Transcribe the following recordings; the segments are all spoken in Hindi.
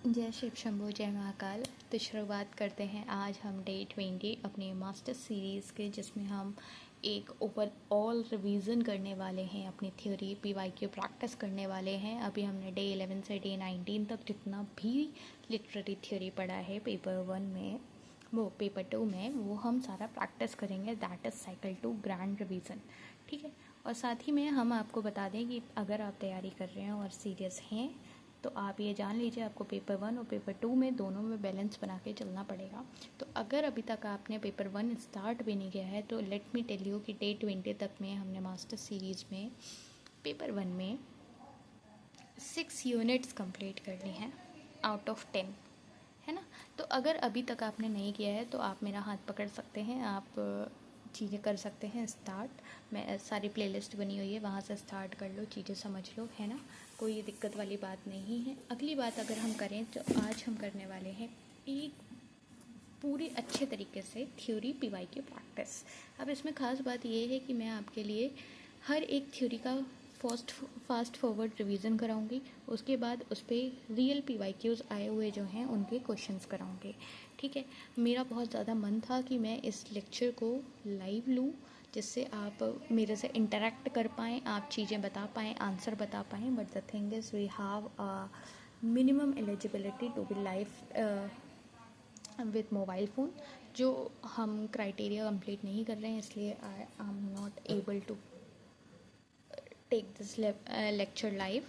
जय शिव शंभो, जय महाकाल। तो शुरुआत करते हैं आज हम डे 20 अपने मास्टर सीरीज़ के, जिसमें हम एक ओवरऑल रिवीजन करने वाले हैं, अपनी थ्योरी पीवाईक्यू प्रैक्टिस करने वाले हैं। अभी हमने डे 11 से डे 19 तक जितना भी लिटरेरी थ्योरी पढ़ा है पेपर 1 में, वो पेपर 2 में, वो हम सारा प्रैक्टिस करेंगे। That is cycle 2 grand revision, ठीक है। और साथ ही में हम आपको बता दें कि अगर आप तैयारी कर रहे हैं और सीरियस हैं तो आप ये जान लीजिए आपको पेपर 1 और पेपर 2 में दोनों में बैलेंस बना के चलना पड़ेगा। तो अगर अभी तक आपने पेपर 1 स्टार्ट भी नहीं किया है तो लेट मी टेल यू कि डे 20 तक में हमने मास्टर सीरीज़ में पेपर 1 में 6 यूनिट्स कंप्लीट कर ली हैं आउट ऑफ 10, है ना। तो अगर अभी तक आपने नहीं किया है तो आप मेरा हाथ पकड़ सकते हैं, आप चीज़ें कर सकते हैं स्टार्ट। मैं सारी प्लेलिस्ट बनी हुई है, वहाँ से स्टार्ट कर लो, चीज़ें समझ लो, है ना। कोई दिक्कत वाली बात नहीं है। अगली बात अगर हम करें तो आज हम करने वाले हैं एक पूरी अच्छे तरीके से थ्योरी पीवाईक्यू प्रैक्टिस। अब इसमें ख़ास बात ये है कि मैं आपके लिए हर एक थ्योरी का फास्ट फॉरवर्ड रिवीजन कराऊंगी, उसके बाद उस पर रियल पीवाईक्यूज़ आए हुए जो हैं उनके क्वेश्चंस कराऊंगी, ठीक है। मेरा बहुत ज़्यादा मन था कि मैं इस लेक्चर को लाइव लूँ, जिससे आप मेरे से इंटरेक्ट कर पाएँ, आप चीज़ें बता पाएँ, आंसर बता पाएँ। But the thing is we have minimum eligibility to be live with mobile phone, जो हम क्राइटेरिया कंप्लीट नहीं कर रहे हैं, इसलिए I am not able to take this lecture live.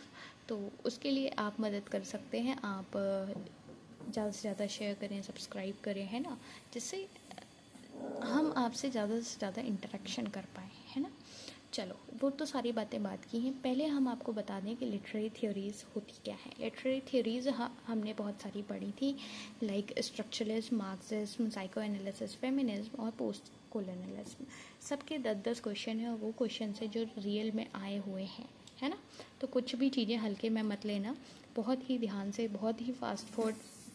तो उसके लिए आप मदद कर सकते हैं, आप ज़्यादा से ज़्यादा शेयर करें, सब्सक्राइब करें, है ना, जिससे हम आपसे ज़्यादा से ज़्यादा इंटरेक्शन कर पाएँ, है ना। चलो, वो तो सारी बातें बात की हैं। पहले हम आपको बता दें कि लिटरेरी थ्योरीज़ होती क्या है। लिटरेरी थ्योरीज़ हमने बहुत सारी पढ़ी थी, like structuralism, Marxism, psycho analysis, feminism और पोस्ट कोलोनियलिज्म। सबके 10-10 क्वेश्चन हैं और वो क्वेश्चन से जो रियल में आए हुए हैं, है ना। तो कुछ भी चीज़ें हल्के में मत लेना, बहुत ही ध्यान से, बहुत ही फास्ट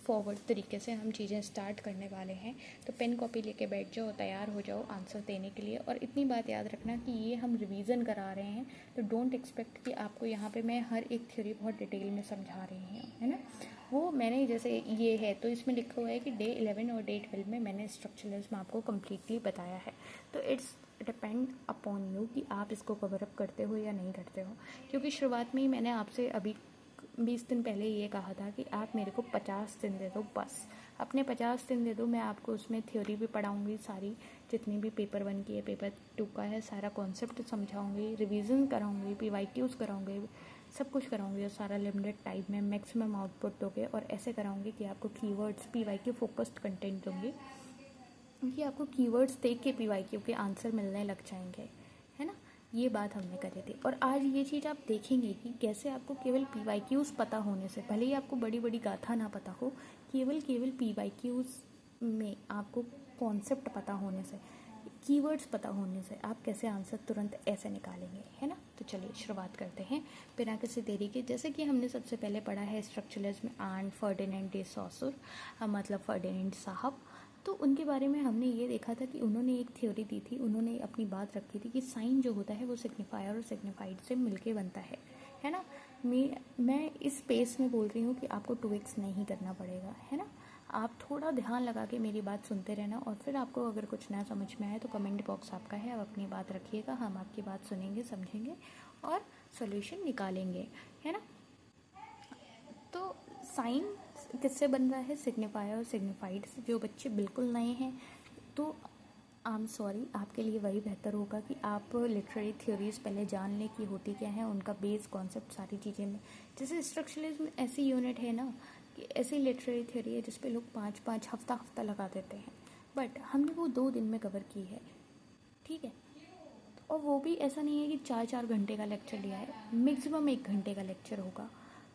फॉरवर्ड तरीके से हम चीज़ें स्टार्ट करने वाले हैं। तो पेन कॉपी लेके बैठ जाओ, तैयार हो जाओ आंसर देने के लिए। और इतनी बात याद रखना कि ये हम रिवीजन करा रहे हैं, तो डोंट एक्सपेक्ट कि आपको यहाँ पे मैं हर एक थ्योरी बहुत डिटेल में समझा रही हूँ, है ना। वो मैंने जैसे ये है तो इसमें लिखा हुआ है कि डे 11 और डे 12 में मैंने स्ट्रक्चरलिज्म आपको कम्प्लीटली बताया है। तो इट्स डिपेंड अपॉन यू कि आप इसको कवर अप करते हो या नहीं करते हो। क्योंकि शुरुआत में ही मैंने आपसे अभी 20 दिन पहले ये कहा था कि आप मेरे को 50 दिन दे दो, बस अपने 50 दिन दे दो, मैं आपको उसमें थ्योरी भी पढ़ाऊँगी, सारी जितनी भी पेपर 1 की है, पेपर 2 का है, सारा कॉन्सेप्ट समझाऊँगी, रिवीजन कराऊँगी, पीवाईक्यूज़ कराऊँगी, सब कुछ कराऊँगी। और सारा लिमिटेड टाइम में मैक्सिमम आउटपुट दोगे। और ऐसे कराऊँगी कि आपको कीवर्ड्स, पीवाईक्यू फोकस्ड कंटेंट दूँगी, क्योंकि आपको कीवर्ड्स देख के पीवाईक्यू के आंसर मिलने लग जाएंगे, है ना। ये बात हमने करी थी। और आज ये चीज़ आप देखेंगे कि कैसे आपको केवल पीवाईक्यूज़ पता होने से, भले ही आपको बड़ी बड़ी गाथा ना पता हो, केवल पीवाईक्यूज़ में आपको कॉन्सेप्ट पता होने से, कीवर्ड्स पता होने से आप कैसे आंसर तुरंत ऐसे निकालेंगे, है ना। तो चलिए शुरुआत करते हैं बिना किसी देरी के। जैसे कि हमने सबसे पहले पढ़ा है स्ट्रक्चरलिज्म एंड फर्डिनेंड डे सॉसुर, मतलब फर्डिनेंड साहब। तो उनके बारे में हमने ये देखा था कि उन्होंने एक थ्योरी दी थी, उन्होंने अपनी बात रखी थी कि साइन जो होता है वो सिग्निफायर और सिग्निफाइड से मिलके बनता है ना। मैं इस स्पेस में बोल रही हूँ कि आपको 2x नहीं करना पड़ेगा, है ना। आप थोड़ा ध्यान लगा के मेरी बात सुनते रहना, और फिर आपको अगर कुछ नया समझ में आए तो कमेंट बॉक्स आपका है, आप अपनी बात रखिएगा, हम आपकी बात सुनेंगे, समझेंगे और सॉल्यूशन निकालेंगे, है ना। तो साइन किससे बन रहा है, सिग्निफायर और सिग्निफाइड से। जो बच्चे बिल्कुल नए हैं तो आई एम सॉरी, आपके लिए वही बेहतर होगा कि आप लिटरेरी थ्योरीज पहले जान लें कि होती क्या है, उनका बेस कॉन्सेप्ट, सारी चीज़ें में। जैसे स्ट्रक्चरलिज्म ऐसी यूनिट है ना, कि ऐसी लिटरेरी थ्योरी है जिसपे लोग 5-5 हफ्ता लगा देते हैं, बट हमने वो 2 दिन में कवर की है, ठीक है। और वो भी ऐसा नहीं है कि 4-4 घंटे का लेक्चर लिया है, मैक्सिमम 1 घंटे का लेक्चर होगा।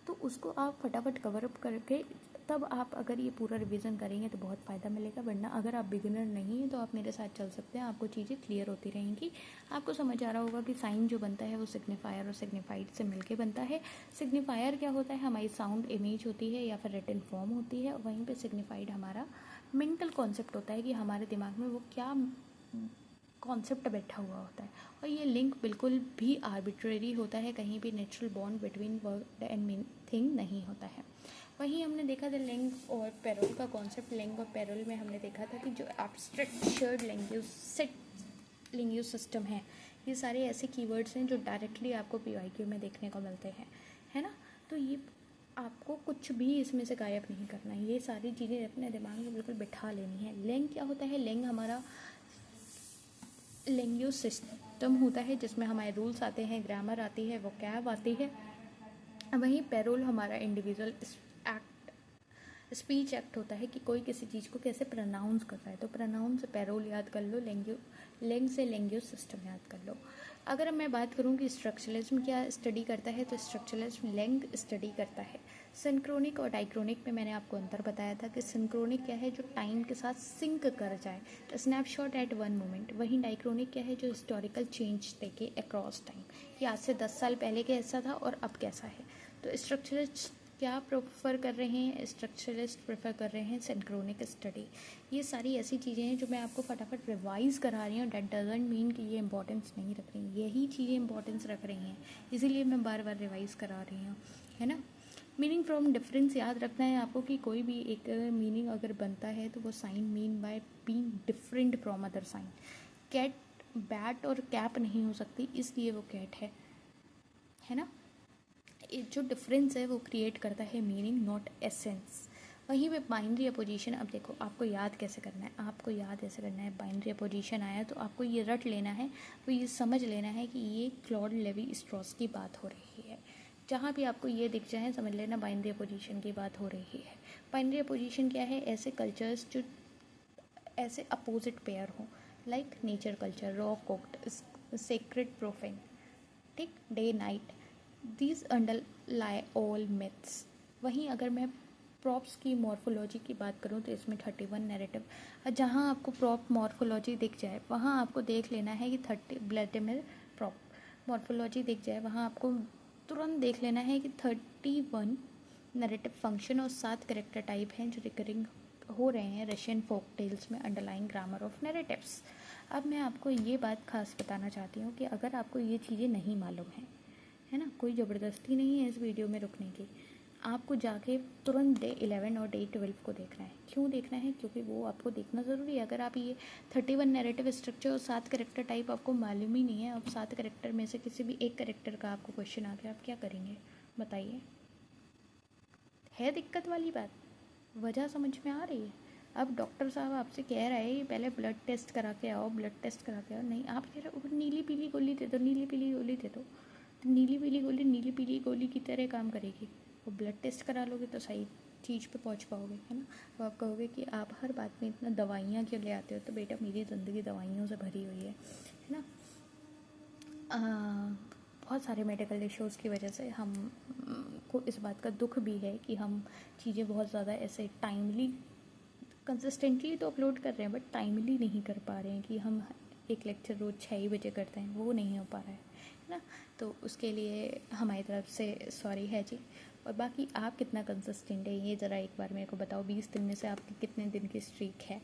तो उसको आप फटाफट कवर अप करके तब आप अगर ये पूरा रिवीजन करेंगे तो बहुत फ़ायदा मिलेगा। वरना अगर आप बिगिनर नहीं हैं तो आप मेरे साथ चल सकते हैं, आपको चीज़ें क्लियर होती रहेंगी। आपको समझ आ रहा होगा कि साइन जो बनता है वो सिग्निफायर और सिग्निफाइड से मिलके बनता है। सिग्निफायर क्या होता है, हमारी साउंड इमेज होती है या फिर रिटन फॉर्म होती है। वहीं पर सिग्निफाइड हमारा मेंटल कॉन्सेप्ट होता है कि हमारे दिमाग में वो क्या कॉन्सेप्ट बैठा हुआ होता है। और ये लिंक बिल्कुल भी आर्बिट्रेरी होता है, कहीं भी natural bond between word and thing नहीं होता है। वहीं हमने देखा था लिंग और पैरोल का कॉन्सेप्ट। लिंग और पैरोल में हमने देखा था कि जो एब्स्ट्रैक्ट लिंग्विस्टिक सिस्टम है, ये सारे ऐसे कीवर्ड्स हैं जो डायरेक्टली आपको पीवाईक्यू में देखने को मिलते हैं, है ना। तो ये आपको कुछ भी इसमें से गायब नहीं करना है, ये सारी चीज़ें अपने दिमाग में बिल्कुल बिठा लेनी है। लिंग क्या होता है? लिंग हमारा लैंग्वेज सिस्टम होता है जिसमें हमारे रूल्स आते हैं, ग्रामर आती है, वोकैब आती है। वहीं पैरोल हमारा इंडिविजुअल स्पीच एक्ट होता है कि कोई किसी चीज़ को कैसे प्रोनाउंस कर रहा है। तो प्रोनाउंस से पैरोल याद कर लो, लैंग से लैंग्वेज सिस्टम याद कर लो। अगर मैं बात करूं कि स्ट्रक्चरलिज्म क्या स्टडी करता है, तो स्ट्रक्चरलिज्म लैंग स्टडी करता है। सिंक्रोनिक और डाइक्रोनिक में मैंने आपको अंतर बताया था कि सिंक्रोनिक क्या है, जो टाइम के साथ सिंक कर जाए, स्नैपशॉट एट वन मोमेंट। वहीं डाइक्रोनिक क्या है, जो हिस्टोरिकल चेंज देखे अक्रॉस टाइम, कि आज से 10 साल पहले कैसा था और अब कैसा है। तो स्ट्रक्चरलिस्ट क्या प्रेफर कर रहे हैं? स्ट्रक्चरलिस्ट प्रेफर कर रहे हैं सिंक्रोनिक स्टडी। ये सारी ऐसी चीज़ें हैं जो मैं आपको फटाफट रिवाइज़ करा रही हूँ। डैट डजंट मीन कि ये इंपॉर्टेंस नहीं रख रही, यही चीज़ें इंपॉर्टेंस रख रही हैं, इसीलिए मैं बार बार रिवाइज़ करा रही हूँ, है ना। मीनिंग फ्रॉम डिफरेंस याद रखना है आपको कि कोई भी एक मीनिंग अगर बनता है तो वो sign mean by being different from other sign. Cat bat और कैप नहीं हो सकती, इसलिए वो कैट है ना। जो डिफरेंस है वो क्रिएट करता है मीनिंग, नॉट एसेंस। वहीं पे बाइनरी अपोजिशन, अब देखो आपको याद कैसे करना है, आपको याद ऐसे करना है। बाइनरी अपोजिशन आया तो आपको ये रट लेना है, तो ये समझ लेना है कि ये क्लॉड लेवी स्ट्रॉस की बात हो रही है। जहाँ भी आपको ये दिख जाए समझ लेना बाइनरी अपोजिशन की बात हो रही है। बाइनरी अपोजिशन क्या है? ऐसे कल्चर्स जो ऐसे अपोजिट पेयर हो, like nature culture, raw cooked, sacred profane, ठीक, day night, these underlie all myths. वहीं अगर मैं प्रॉप्स की मॉर्फोलॉजी की बात करूं तो इसमें 31 नैरेटिव, जहां आपको प्रॉप मॉर्फोलॉजी दिख जाए वहां आपको देख लेना है कि 30 ब्लैडिमिर प्रॉप मॉर्फोलॉजी दिख जाए वहां आपको तुरंत देख लेना है कि 31 नैरेटिव फंक्शन और 7 करेक्टर टाइप हैं जो रिकरिंग हो रहे हैं रशियन फोक टेल्स में, अंडरलाइंग ग्रामर ऑफ नैरेटिव्स। अब मैं आपको ये बात खास बताना चाहती हूँ कि अगर आपको ये चीज़ें नहीं मालूम है ना, कोई ज़बरदस्ती नहीं है इस वीडियो में रुकने की, आपको जाके तुरंत डे 11 और डे 12 को देखना है। क्यों देखना है? क्योंकि वो आपको देखना ज़रूरी है। अगर आप ये 31 नैरेटिव स्ट्रक्चर और 7 करेक्टर टाइप आपको मालूम ही नहीं है, अब 7 करेक्टर में से किसी भी एक करेक्टर का आपको क्वेश्चन आ गया, आप क्या करेंगे बताइए? है दिक्कत वाली बात? वजह समझ में आ रही है? अब डॉक्टर साहब आपसे कह रहे हैं पहले ब्लड टेस्ट करा के आओ, ब्लड टेस्ट करा के आओ, नहीं आप कह रहे हो नीली पीली गोली दे दो, नीली पीली गोली दे दो। तो नीली पीली गोली की तरह काम करेगी, और ब्लड टेस्ट करा लोगे तो सही चीज़ पे पहुंच पाओगे, है ना। तो आप कहोगे कि आप हर बात में इतना दवाइयाँ क्यों ले आते हो, तो बेटा मेरी ज़िंदगी दवाइयों से भरी हुई है ना। बहुत सारे मेडिकल इश्यूज़ की वजह से हम को इस बात का दुख भी है कि हम चीज़ें बहुत ज़्यादा ऐसे टाइमली कंसिस्टेंटली तो अपलोड कर रहे हैं, बट टाइमली नहीं कर पा रहे हैं कि हम एक लेक्चर रोज़ 6 ही बजे करते हैं, वो नहीं हो पा रहा है ना। तो उसके लिए हमारी तरफ से सॉरी है जी। और बाकी आप कितना कंसिस्टेंट है ये ज़रा एक बार मेरे को बताओ, 20 दिन में से आपकी कितने दिन की स्ट्रीक है।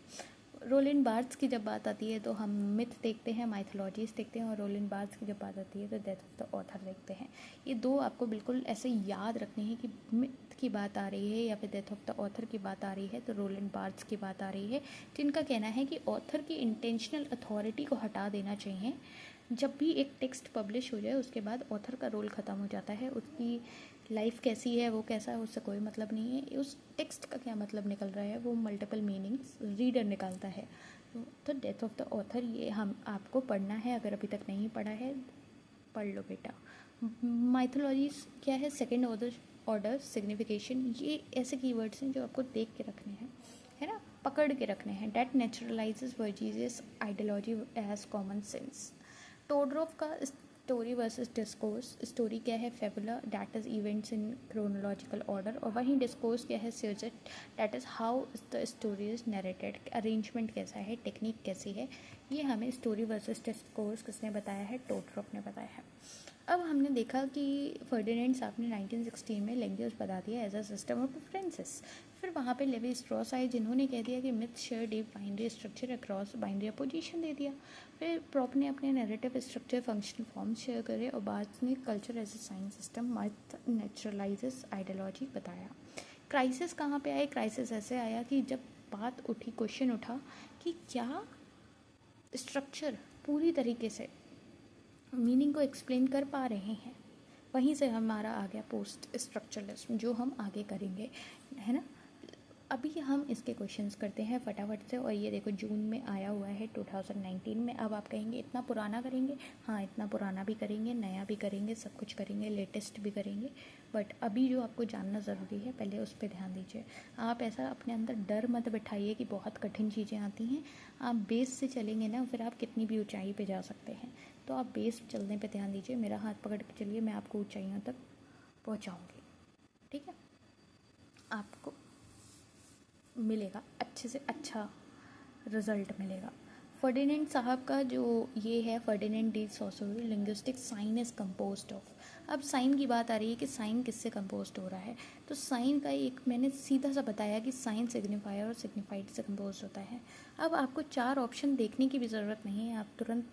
रोलिन बार्थ्स की जब बात आती है तो हम मिथ देखते हैं, माइथोलॉजीज देखते हैं, और रोलिन बार्थ्स की जब बात आती है तो डेथ ऑफ द ऑथर देखते हैं। ये दो आपको बिल्कुल ऐसे याद रखने हैं कि मिथ की बात आ रही है या फिर डेथ ऑफ द ऑथर की बात आ रही है तो रोलिन बार्थ्स की बात आ रही है, जिनका कहना है कि ऑथर की इंटेंशनल अथॉरिटी को हटा देना चाहिए। जब भी एक टेक्स्ट पब्लिश हो जाए उसके बाद ऑथर का रोल ख़त्म हो जाता है, उसकी लाइफ कैसी है, वो कैसा है, उससे कोई मतलब नहीं है, उस टेक्स्ट का क्या मतलब निकल रहा है, वो मल्टीपल मीनिंग्स रीडर निकालता है। तो डेथ ऑफ द ऑथर ये हम आपको पढ़ना है, अगर अभी तक नहीं पढ़ा है पढ़ लो बेटा। माइथोलॉजीज क्या है? सेकेंड ऑर्डर सिग्निफिकेशन, ये ऐसे कीवर्ड्स हैं जो आपको देख के रखने हैं, है ना, पकड़ के रखने हैं। That naturalizes bourgeois ideology as common sense. Todorov का स्टोरी वर्सेस डिस्कोर्स, स्टोरी क्या है? Fabula, that is events in chronological order, और वहीं डिस्कोर्स क्या है? Syuzhet, that is how the story is narrated, arrangement कैसा है, टेक्निक कैसी है। ये हमें स्टोरी वर्सेस डिस्कोर्स किसने बताया है? टोडरोफ ने बताया है। अब हमने देखा कि फर्डिनेंड साहब ने 1916 में लैंग्वेज बता दिया as a system of preferences. फिर वहाँ पे लेवी स्ट्रॉस आए जिन्होंने कह दिया कि myth share deep binary structure across binary opposition दे दिया। फिर प्रॉप ने अपने narrative structure function form share करे और बाद में culture as a science system myth naturalizes ideology बताया। क्राइसिस कहाँ पे आए? क्राइसिस ऐसे आया कि जब बात उठी, क्वेश्चन उठा कि क्या स्ट्रक्चर पूरी तरीके से मीनिंग को एक्सप्लेन कर पा रहे हैं। वहीं से हमारा आ गया पोस्ट स्ट्रक्चरलिज्म, जो हम आगे करेंगे, है ना। अभी हम इसके क्वेश्चंस करते हैं फटाफट से। और ये देखो जून में आया हुआ है 2019 में। अब आप कहेंगे इतना पुराना करेंगे? हाँ, इतना पुराना भी करेंगे, नया भी करेंगे, सब कुछ करेंगे, लेटेस्ट भी करेंगे। बट अभी जो आपको जानना ज़रूरी है पहले उस पर ध्यान दीजिए। आप ऐसा अपने अंदर डर मत बिठाइए कि बहुत कठिन चीज़ें आती हैं। आप बेस से चलेंगे ना, फिर आप कितनी भी ऊंचाई पे जा सकते हैं। तो आप बेस चलने पे ध्यान दीजिए, मेरा हाथ पकड़ के चलिए, मैं आपको ऊंचाइयों तक पहुंचाऊंगी। ठीक है, आपको मिलेगा अच्छे से अच्छा रिजल्ट मिलेगा। फर्डिनेंड साहब का जो ये है, Ferdinand de Saussure linguistic sign is composed of. अब साइन की बात आ रही है कि साइन किससे कंपोज्ड हो रहा है। तो साइन का एक मैंने सीधा सा बताया कि साइन सिग्निफायर और सिग्निफाइड से कंपोज होता है। अब आपको 4 ऑप्शन देखने की भी ज़रूरत नहीं है, आप तुरंत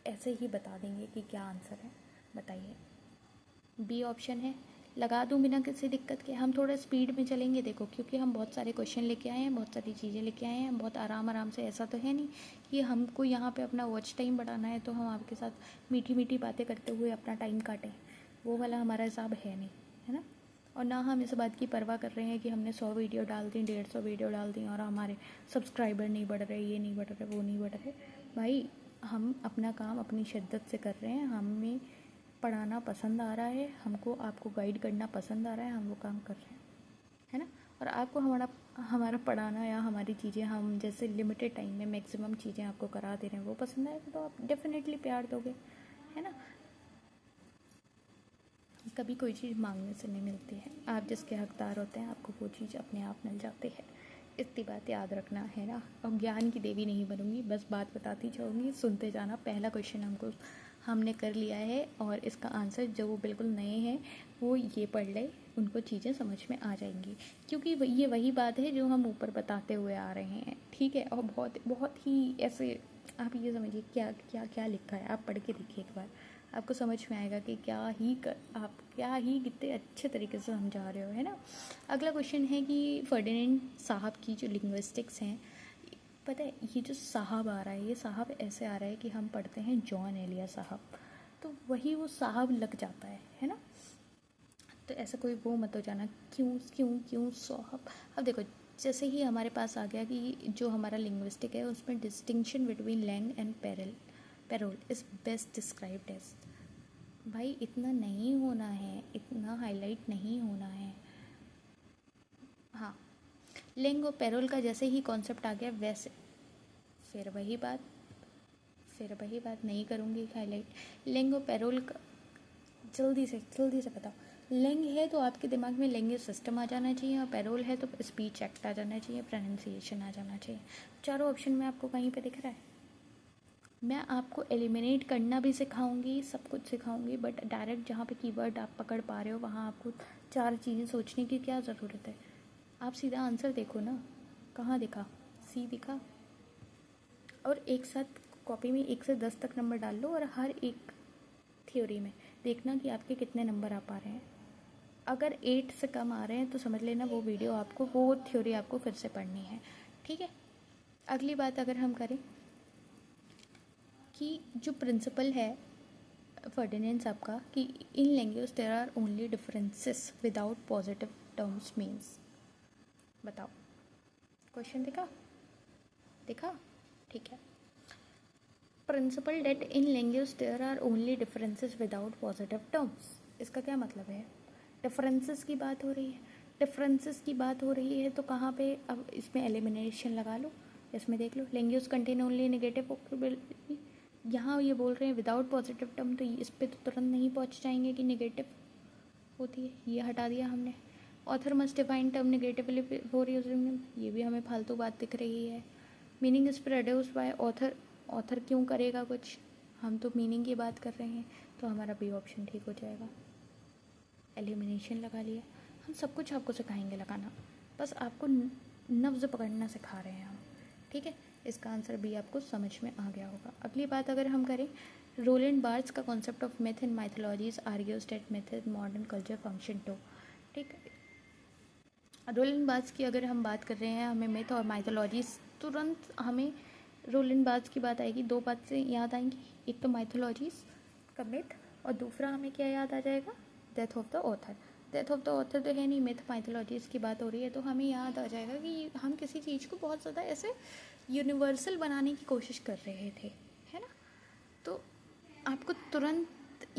ऐसे ही बता देंगे कि क्या आंसर है। बताइए, बी ऑप्शन है, लगा दूं बिना किसी दिक्कत के। हम थोड़ा स्पीड में चलेंगे, देखो, क्योंकि हम बहुत सारे क्वेश्चन लेके आए हैं, बहुत सारी चीज़ें लेके आए हैं, बहुत आराम आराम से। ऐसा तो है नहीं कि हमको यहाँ पे अपना वॉच टाइम बढ़ाना है तो हम आपके साथ मीठी मीठी बातें करते हुए अपना टाइम काटें। वो वाला हमारा हिसाब है नहीं, है ना। और ना हम इस बात की परवाह कर रहे हैं कि हमने 100 वीडियो डाल दी, 150 वीडियो डाल दी और हमारे सब्सक्राइबर नहीं बढ़ रहे, ये नहीं बढ़ रहे, वो नहीं बढ़ रहे। भाई, हम अपना काम अपनी शिद्दत से कर रहे हैं, हमें पढ़ाना पसंद आ रहा है, हमको आपको गाइड करना पसंद आ रहा है, हम वो काम कर रहे हैं, है ना। और आपको हमारा हमारा पढ़ाना या हमारी चीज़ें, हम जैसे लिमिटेड टाइम में मैक्सिमम चीज़ें आपको करा दे रहे हैं, वो पसंद आएगा तो आप डेफिनेटली प्यार दोगे, है ना। कभी कोई चीज़ मांगने से नहीं मिलती है, आप जिसके हकदार होते हैं आपको वो चीज़ अपने आप मिल जाती है। इतनी बात याद रखना, है ना। और ज्ञान की देवी नहीं बनूंगी, बस बात बताती जाऊंगी, सुनते जाना। पहला क्वेश्चन हमने कर लिया है और इसका आंसर जो वो बिल्कुल नए हैं वो ये पढ़ ले, उनको चीज़ें समझ में आ जाएंगी। क्योंकि ये वही बात है जो हम ऊपर बताते हुए आ रहे हैं, ठीक है। और बहुत बहुत ही ऐसे आप ये समझिए क्या क्या क्या लिखा है, आप पढ़ के देखिए एक बार, आपको समझ में आएगा कि आप क्या ही कितने अच्छे तरीके से समझा रहे हो, है ना। अगला क्वेश्चन है कि फर्डिनेंड साहब की जो लिंग्विस्टिक्स हैं, पता है ये जो साहब आ रहा है, ये साहब ऐसे आ रहा है कि हम पढ़ते हैं जॉन एलिया साहब, तो वही वो साहब लग जाता है ना। तो ऐसा कोई वो मत हो जाना, क्यों क्यों क्यों साहब। अब देखो, जैसे ही हमारे पास आ गया कि जो हमारा लिंग्विस्टिक है उसमें distinction between langue and parole is best described as. भाई इतना नहीं होना है, इतना हाईलाइट नहीं होना है। हाँ, लैंग और पेरोल का जैसे ही कॉन्सेप्ट आ गया वैसे फिर वही बात नहीं करूँगी हाईलाइट। लैंग और पेरोल का जल्दी से बताओ। लैंग है तो आपके दिमाग में लैंग्वेज सिस्टम आ जाना चाहिए, और पेरोल है तो स्पीच एक्ट आ जाना चाहिए, प्रोनाउंसिएशन आ जाना चाहिए। चारों ऑप्शन में आपको कहीं पे दिख रहा है। मैं आपको एलिमिनेट करना भी सिखाऊंगी, सब कुछ सिखाऊंगी, बट डायरेक्ट जहाँ पे कीवर्ड आप पकड़ पा रहे हो वहाँ आपको 4 चीज़ें सोचने की क्या ज़रूरत है। आप सीधा आंसर देखो ना, कहाँ दिखा? सी दिखा। और एक साथ कॉपी में 1 से 10 तक नंबर डाल लो और हर एक थ्योरी में देखना कि आपके कितने नंबर आ पा रहे हैं। अगर 8 से कम आ रहे हैं तो समझ लेना वो थ्योरी आपको फिर से पढ़नी है, ठीक है। अगली बात अगर हम करें कि जो प्रिंसिपल है फर्डिनेंड साहब का कि in language there are only differences without positive terms means. बताओ, क्वेश्चन देखा ठीक है। Principle that in language there are only differences without positive terms, इसका क्या मतलब है? डिफरेंसेस की बात हो रही है, तो कहाँ पे? अब इसमें एलिमिनेशन लगा लो, इसमें देख लो, लैंग्वेज कंटेन ओनली नेगेटिव। यहाँ ये बोल रहे हैं विदाउट पॉजिटिव टर्म, तो इस पर तो तुरंत नहीं पहुँच जाएंगे कि नेगेटिव होती है, ये हटा दिया हमने। Author must define term negatively for using, ये भी हमें फालतू बात दिख रही है। Meaning is produced by author, author क्यों करेगा कुछ, हम तो मीनिंग की बात कर रहे हैं। तो हमारा बी ऑप्शन ठीक हो जाएगा। एलिमिनेशन लगा लिया। हम सब कुछ आपको सिखाएंगे लगाना, बस आपको नब्ज़ पकड़ना सिखा रहे हैं हम, ठीक है। इसका आंसर बी आपको समझ में आ गया होगा। अगली बात अगर हम करें, रोलैंड बार्थ्स का concept of myth in Mythologies argues that myth is modern culture function too, ठीक। रोलैंड बार्थ्स की अगर हम बात कर रहे हैं, हमें मिथ और माइथोलॉजीज, तुरंत हमें रोलैंड बार्थ्स की बात आएगी, दो बात से याद आएंगी, एक तो माइथोलॉजीज का मिथ और दूसरा हमें क्या याद आ जाएगा, death of the author. Death of the author तो है नहीं, मिथ माइथोलॉजीज की बात हो रही है, तो हमें याद आ जाएगा कि हम किसी चीज़ को बहुत ज़्यादा ऐसे यूनिवर्सल बनाने की कोशिश कर रहे थे, है ना। तो आपको तुरंत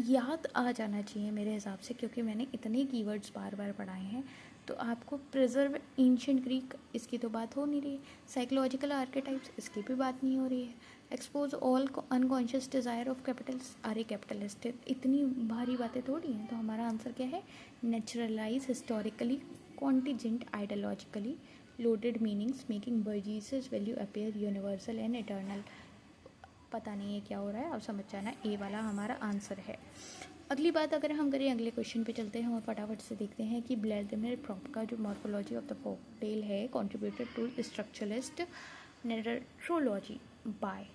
याद आ जाना चाहिए मेरे हिसाब से, क्योंकि मैंने इतने कीवर्ड्स बार बार पढ़ाए हैं। तो आपको प्रिजर्व एंशिएंट ग्रीक, इसकी तो बात हो नहीं रही है। साइकोलॉजिकल आर्केटाइप्स, इसकी भी बात नहीं हो रही है। Expose all unconscious desire of capitals, are capitalist, इतनी भारी बातें थोड़ी हैं। तो हमारा आंसर क्या है, naturalize historically contingent ideologically loaded meanings making bourgeois value appear universal and eternal. पता नहीं है क्या हो रहा है, अब समझ जाना, ए वाला हमारा आंसर है। अगली बात अगर हम करें, अगले क्वेश्चन पे चलते हैं और फटाफट से देखते हैं कि व्लादिमीर प्रॉप का जो morphology of the folk tale है contributed to structuralist narratology by.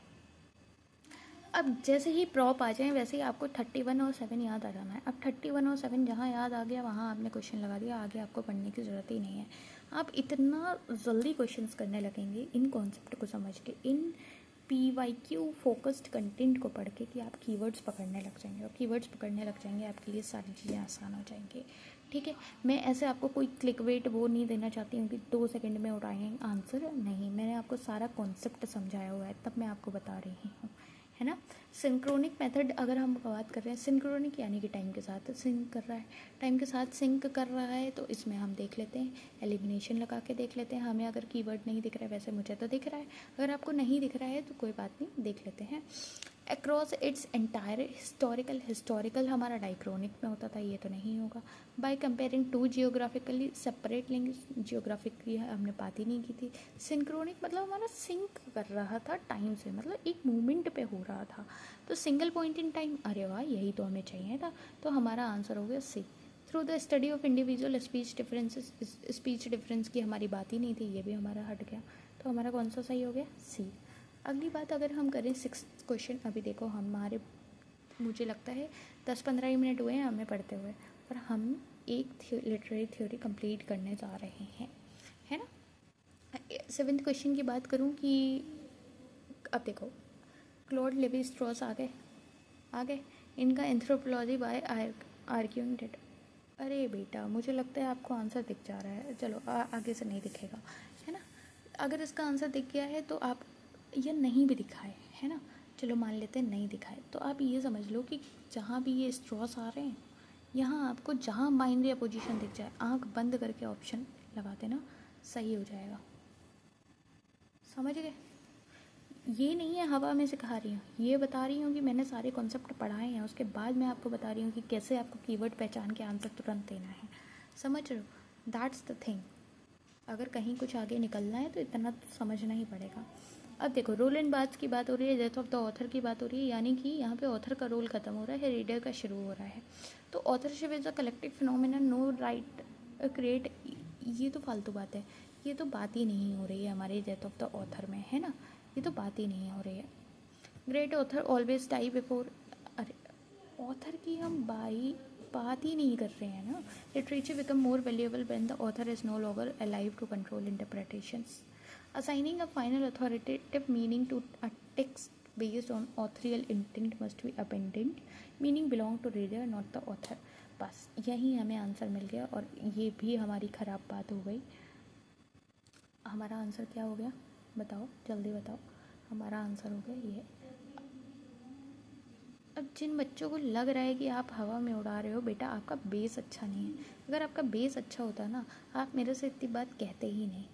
अब जैसे ही प्रॉप आ जाए वैसे ही आपको 31 और 7 याद आ जाना है। अब 31 और 7 जहाँ याद आ गया वहाँ आपने क्वेश्चन लगा दिया, आगे आपको पढ़ने की ज़रूरत ही नहीं है। आप इतना जल्दी क्वेश्चंस करने लगेंगे इन कॉन्सेप्ट को समझ के, इन PYQ फोकस्ड कंटेंट को पढ़ के, कि आप कीवर्ड्स पकड़ने लग जाएंगे, और कीवर्ड्स पकड़ने लग जाएंगे आपके लिए सारी चीज़ें आसान हो जाएंगी, ठीक है। मैं ऐसे आपको कोई क्लिक वेट वो नहीं देना चाहती हूँ कि 2 सेकंड में उठाएंगे आंसर, नहीं, मैंने आपको सारा कॉन्सेप्ट समझाया हुआ है, तब मैं आपको बता रही हूँ, है ना। सिंक्रोनिक मेथड अगर हम बात कर रहे हैं, सिंक्रोनिक यानी कि टाइम के साथ सिंक कर रहा है, टाइम के साथ सिंक कर रहा है, तो इसमें हम देख लेते हैं, एलिमिनेशन लगा के देख लेते हैं। हमें अगर कीवर्ड नहीं दिख रहा है, वैसे मुझे तो दिख रहा है, अगर आपको नहीं दिख रहा है तो कोई बात नहीं, देख लेते हैं। अक्रॉस इट्स एंटायर हिस्टोरिकल हमारा डाइक्रोनिक में होता था, ये तो नहीं होगा। By comparing to geographically separate language, geographic की हमने बात ही नहीं की थी। सिंक्रोनिक मतलब हमारा सिंक कर रहा था टाइम से, मतलब एक मूवमेंट पे हो रहा था, तो सिंगल पॉइंट इन टाइम, अरे वाह, यही तो हमें चाहिए था। तो हमारा आंसर हो गया सी। Through the study of individual speech differences, speech difference की हमारी बात ही नहीं थी, ये भी हमारा हट गया, तो हमारा कौन सा सही हो गया, सी। अगली बात अगर हम करें 6th क्वेश्चन, अभी देखो हमारे, मुझे लगता है 10-15 मिनट हुए हैं हमें पढ़ते हुए, पर हम एक लिटरेरी थ्योरी कंप्लीट करने जा रहे हैं, है ना। 7th क्वेश्चन की बात करूं कि, अब देखो, क्लॉड लेवी स्ट्रॉस आ गए, इनका एंथ्रोपोलॉजी बाय आर्ग्यूइंग डेट। अरे बेटा, मुझे लगता है आपको आंसर दिख जा रहा है, चलो आगे से नहीं दिखेगा, है ना। अगर इसका आंसर दिख गया है तो आप, ये नहीं भी दिखाए, है ना, चलो मान लेते हैं नहीं दिखाए, तो आप ये समझ लो कि जहाँ भी ये स्ट्रॉस आ रहे हैं, यहाँ आपको जहाँ बाइनरी अपोजिशन दिख जाए, आंख बंद करके ऑप्शन लगा देना, सही हो जाएगा। समझ गए, ये नहीं है हवा में सिखा रही हूँ, ये बता रही हूँ कि मैंने सारे कॉन्सेप्ट पढ़ाए हैं, उसके बाद मैं आपको बता रही हूँ कि कैसे आपको कीवर्ड पहचान के आंसर तुरंत देना है, समझ रहे हो, दैट्स द थिंग। अगर कहीं कुछ आगे निकलना है तो इतना तो समझना ही पड़ेगा। अब देखो, रोलैंड बार्थ्स की बात हो रही है, डेथ ऑफ द ऑथर की बात हो रही है, यानी कि यहाँ पे ऑथर का रोल खत्म हो रहा है, रीडर का शुरू हो रहा है। तो authorship is a collective phenomena, no right create, ये तो फालतू बात है, ये तो बात ही नहीं हो रही है हमारे डेथ ऑफ द ऑथर में, है ना, ये तो बात ही नहीं हो रही है। Great author always die before, अरे ऑथर की हम बात ही नहीं कर रहे हैं ना। Literature become more valuable when the author is no longer alive to control interpretations. Assigning a final authoritative meaning to a text based on authorial intent must be abandoned. Meaning belong to reader, not the author. बस यही हमें आंसर मिल गया, और ये भी हमारी ख़राब बात हो गई। हमारा आंसर क्या हो गया, बताओ जल्दी बताओ, हमारा आंसर हो गया ये। अब जिन बच्चों को लग रहा है कि आप हवा में उड़ा रहे हो, बेटा आपका बेस अच्छा नहीं है। अगर आपका बेस अच्छा होता ना, आप मेरे से इतनी बात कहते ही नहीं।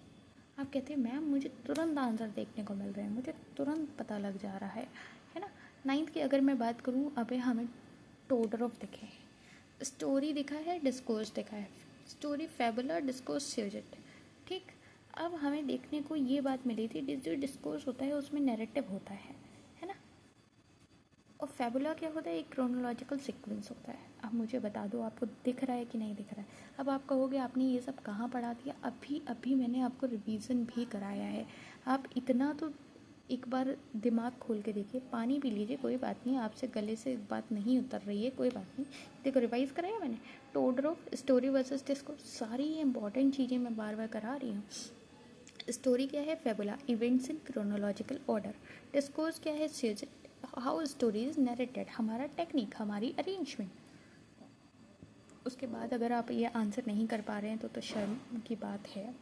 आप कहते हैं मैम मुझे तुरंत आंसर देखने को मिल रहे हैं, मुझे तुरंत पता लग जा रहा है ना। 9th की अगर मैं बात करूँ, अबे हमें टोडरॉफ दिखे, स्टोरी दिखा है, डिस्कोर्स दिखा है, स्टोरी फैबुलर, डिस्कोर्स सियोजेट, ठीक। अब हमें देखने को ये बात मिली थी, जो डिस्कोर्स होता है उसमें नैरेटिव होता है ना। और फैबुला क्या होता है, एक क्रोनोलॉजिकल सीक्वेंस होता है। अब मुझे बता दो आपको दिख रहा है कि नहीं दिख रहा है। अब आप कहोगे आपने ये सब कहाँ पढ़ा दिया, अभी अभी मैंने आपको रिवीजन भी कराया है। आप इतना तो एक बार दिमाग खोल के देखिए, पानी पी लीजिए, कोई बात नहीं, आपसे गले से बात नहीं उतर रही है, कोई बात नहीं। देखो रिवाइज कराया मैंने, टोडरोफ, स्टोरी वर्सेस डिस्कोर्स, सारी ये इंपॉर्टेंट चीज़ें मैं बार बार करा रही हूँ। स्टोरी क्या है, fabula, events in chronological order. Discourse क्या है, हाउ स्टोरी इज नरेटेड, हमारा टेक्निक, हमारी अरेंजमेंट। उसके बाद अगर आप ये आंसर नहीं कर पा रहे हैं तो शर्म की बात है।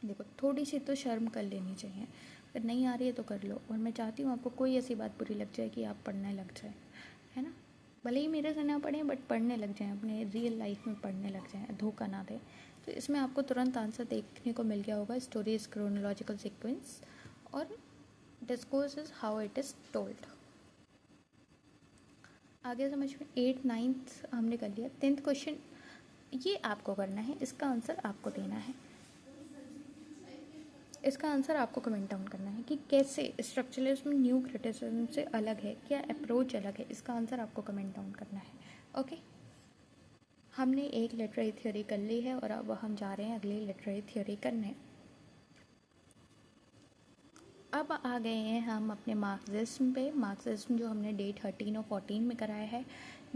देखो थोड़ी सी तो शर्म कर लेनी चाहिए, अगर नहीं आ रही है तो कर लो। और मैं चाहती हूँ आपको कोई ऐसी बात बुरी लग जाए कि आप पढ़ने लग जाए, है ना। भले ही मेरे से ना पढ़ें बट पढ़ने लग जाएं, अपने रियल लाइफ में पढ़ने लग जाएं, धोखा ना दें। तो इसमें आपको तुरंत आंसर देखने को मिल गया होगा, स्टोरी इज क्रोनोलॉजिकल सीक्वेंस और discourse is how it is told. आगे समझ में, 8th 9th हमने कर लिया। 10th क्वेश्चन ये आपको करना है, इसका आंसर आपको देना है। इसका आंसर आपको कमेंट डाउन करना है कि कैसे स्ट्रक्चरलिज्म न्यू क्रिटिसिज्म से अलग है, क्या अप्रोच अलग है, इसका आंसर आपको कमेंट डाउन करना है। ओके, हमने एक लिटरेरी थ्योरी कर ली है और अब हम जा रहे हैं अगली लिटरेरी थ्योरी करने। अब आ गए हैं हम अपने मार्क्सिज्म पे। मार्क्सिज्म जो हमने डे 13 और 14 में कराया है,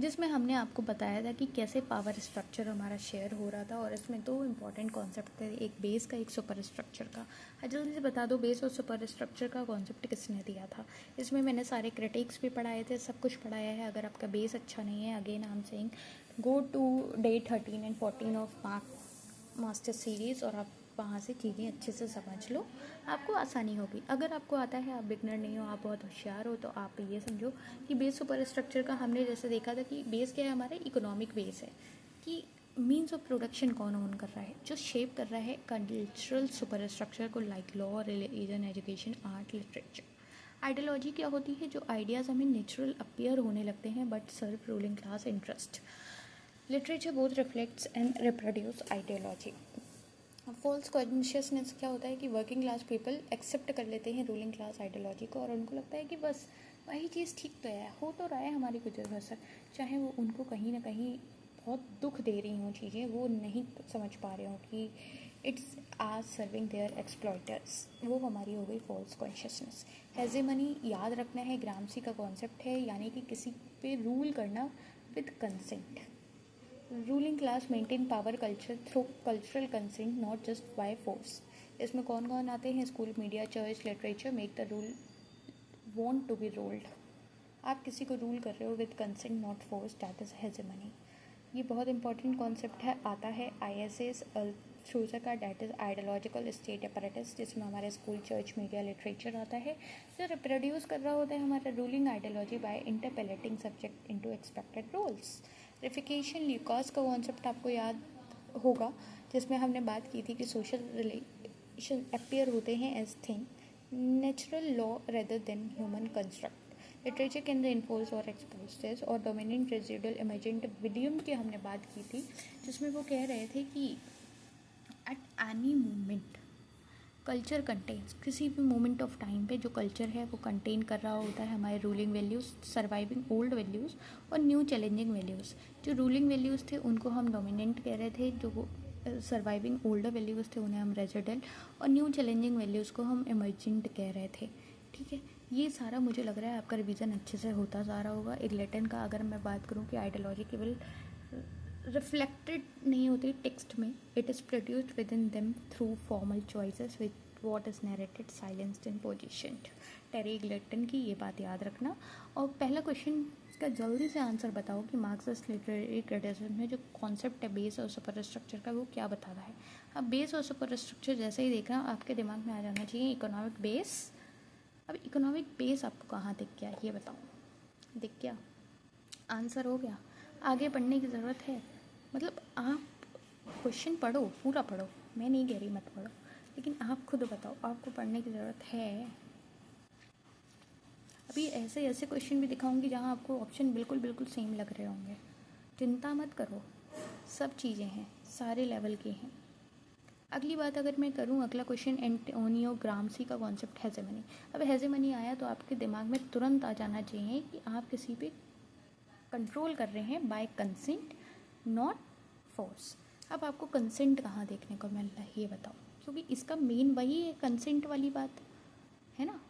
जिसमें हमने आपको बताया था कि कैसे पावर स्ट्रक्चर हमारा शेयर हो रहा था। और इसमें दो इंपॉर्टेंट कॉन्सेप्ट थे, एक बेस का, एक सुपर स्ट्रक्चर का। जल्दी से बता दो, बेस और सुपर स्ट्रक्चर का कॉन्सेप्ट किसने दिया था। इसमें मैंने सारे क्रिटिक्स भी पढ़ाए थे, सब कुछ पढ़ाया है। अगर आपका बेस अच्छा नहीं है, again I am saying go to day 13 and 14 of master series और आप वहाँ से चीज़ें अच्छे से समझ लो, आपको आसानी होगी। अगर आपको आता है, आप बिगनर नहीं हो, आप बहुत होशियार हो, तो आप ये समझो कि बेस सुपर स्ट्रक्चर का हमने जैसे देखा था कि बेस क्या है, हमारा इकोनॉमिक बेस है कि मीन्स ऑफ प्रोडक्शन कौन ओन कर रहा है, जो शेप कर रहा है कल्चरल सुपर स्ट्रक्चर को, like law, religion, education, art, literature. Ideology क्या होती है, जो आइडियाज़ हमें नेचुरल अपीयर होने लगते हैं but serve ruling class interest. Literature both reflects and reproduce ideology. False consciousness क्या होता है कि वर्किंग क्लास पीपल एक्सेप्ट कर लेते हैं रूलिंग क्लास आइडियोलॉजी को और उनको लगता है कि बस वही चीज़ ठीक तो है, हो तो रहा है हमारी गुजर बसर, चाहे वो उनको कहीं ना कहीं बहुत दुख दे रही हों चीज़ें, वो नहीं समझ पा रहे हों कि इट्स आज सर्विंग देयर एक्सप्लॉयटर्स। वो हमारी हो गई फॉल्स कॉन्शियसनेस। हेजेमनी याद रखना है, ग्रामसी का कॉन्सेप्ट है, यानी कि किसी पे रूल करना with consent. Ruling class maintain power culture through cultural consent, not just by force. इसमें कौन कौन आते हैं, school, media, church, literature, make the rule want to be ruled. आप किसी को रूल कर रहे हो with consent not force, that is hegemony. ये बहुत इंपॉर्टेंट कॉन्सेप्ट है, आता है ISS फ्रूजर का, that is ideological state apparatus, जिसमें हमारे स्कूल, चर्च, मीडिया, लिटरेचर आता है, जो रिप्रोड्यूस कर रहा होता है हमारा ruling ideology by interpellating subject into expected roles. Reification, Lukacs का कॉन्सेप्ट आपको याद होगा, जिसमें हमने बात की थी कि सोशल रिलेशन अपीयर होते हैं as thing, natural law rather than human construct. Literature can enforce और एक्सपोज दिस। और डोमिनेंट रेजिडुअल इमेजिन्ड विलियम की हमने बात की थी, जिसमें वो कह रहे थे कि at any moment culture contains, किसी भी मोमेंट ऑफ टाइम पे जो कल्चर है वो कंटेन कर रहा होता है हमारे ruling values, surviving old values और न्यू चैलेंजिंग वैल्यूज़। जो रूलिंग वैल्यूज़ थे उनको हम डोमिनेंट कह रहे थे, जो सर्वाइविंग ओल्डर वैल्यूज़ थे उन्हें हम रेजिडल, और न्यू चैलेंजिंग वैल्यूज़ को हम इमर्जेंट कह रहे थे। ठीक है, ये सारा मुझे लग रहा है आपका रिवीजन अच्छे से होता जा रहा होगा। एक लेटन का अगर मैं बात करूँ कि आइडियोलॉजी केवल रिफ्लेक्टेड नहीं होती टेक्स्ट में, it is produced within them through formal choices with what is narrated, silenced and positioned. Terry Eagleton की ये बात याद रखना। और पहला क्वेश्चन का जल्दी से आंसर बताओ कि मार्क्सिस्ट लिटरेरी क्रिटिसिज्म में जो कॉन्सेप्ट है बेस और सुपर स्ट्रक्चर का, वो क्या बता रहा है। अब बेस और सुपर स्ट्रक्चर जैसे ही देखना आपके दिमाग में आ जाना चाहिए इकोनॉमिक बेस। अब इकोनॉमिक बेस आपको कहाँ दिख गया, ये बताओ। दिख गया, आंसर हो गया, आगे पढ़ने की ज़रूरत है। मतलब आप क्वेश्चन पढ़ो, पूरा पढ़ो, मैं नहीं कह रही मत पढ़ो, लेकिन आप खुद बताओ, आपको पढ़ने की ज़रूरत है। अभी ऐसे ऐसे क्वेश्चन भी दिखाऊंगी जहाँ आपको ऑप्शन बिल्कुल बिल्कुल सेम लग रहे होंगे। चिंता मत करो, सब चीज़ें हैं, सारे लेवल की हैं। अगली बात अगर मैं करूँ, अगला क्वेश्चन, एंटोनियो ग्राम्सी का कॉन्सेप्ट हेजेमनी। अब हेजेमनी आया तो आपके दिमाग में तुरंत आ जाना चाहिए कि आप किसी पे कंट्रोल कर रहे हैं बाय कंसेंट नॉट फोर्स। अब आपको कंसेंट कहाँ देखने को मिल रहा है ये बताओ, क्योंकि इसका मेन वही है, कंसेंट वाली बात है ना।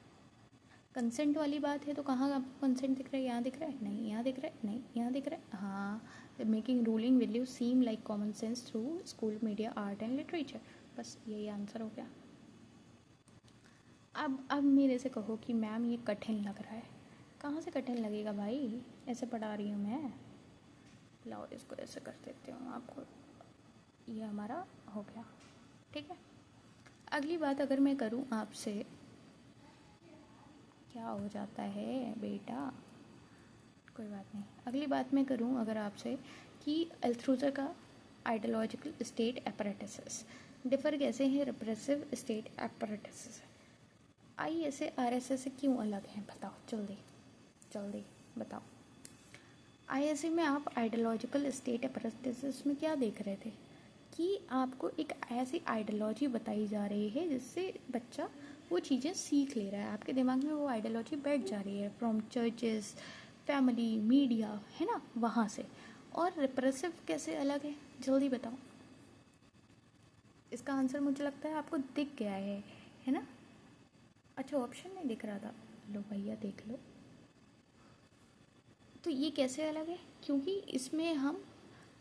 कंसेंट वाली बात है तो कहाँ आपको कंसेंट दिख रहा है? यहाँ दिख रहा है? नहीं। यहाँ दिख रहा है? नहीं। यहाँ दिख रहा है? हाँ। Making ruling value seem like common sense through school, media, art and literature. बस यही आंसर हो गया। अब मेरे से कहो कि मैम ये कठिन लग रहा है। कहाँ से कठिन लगेगा भाई, ऐसे पढ़ा रही हूँ मैं। लाओ इसको ऐसे कर देती हूँ आपको, ये हमारा हो गया। ठीक है, अगली बात अगर मैं करूँ आपसे, क्या हो जाता है बेटा, कोई बात नहीं। अगली बात मैं करूँ अगर आपसे कि अल्थ्रूजर का आइडियोलॉजिकल स्टेट एपरेटसेस डिफर कैसे हैं रिप्रेसिव स्टेट एपरेटसेस। ISA RSA से क्यों अलग हैं बताओ, जल्दी जल्दी बताओ। ISA में आप आइडियोलॉजिकल स्टेट एपरेटसेस में क्या देख रहे थे कि आपको एक ऐसी आइडियोलॉजी बताई जा रही है जिससे बच्चा वो चीज़ें सीख ले रहा है, आपके दिमाग में वो आइडियोलॉजी बैठ जा रही है, फ्रॉम चर्चेस, फैमिली, मीडिया, है ना, वहाँ से। और रिप्रेसिव कैसे अलग है, जल्दी बताओ। इसका आंसर मुझे लगता है आपको दिख गया है ना। अच्छा, ऑप्शन नहीं दिख रहा था, लो भैया देख लो। तो ये कैसे अलग है, क्योंकि इसमें हम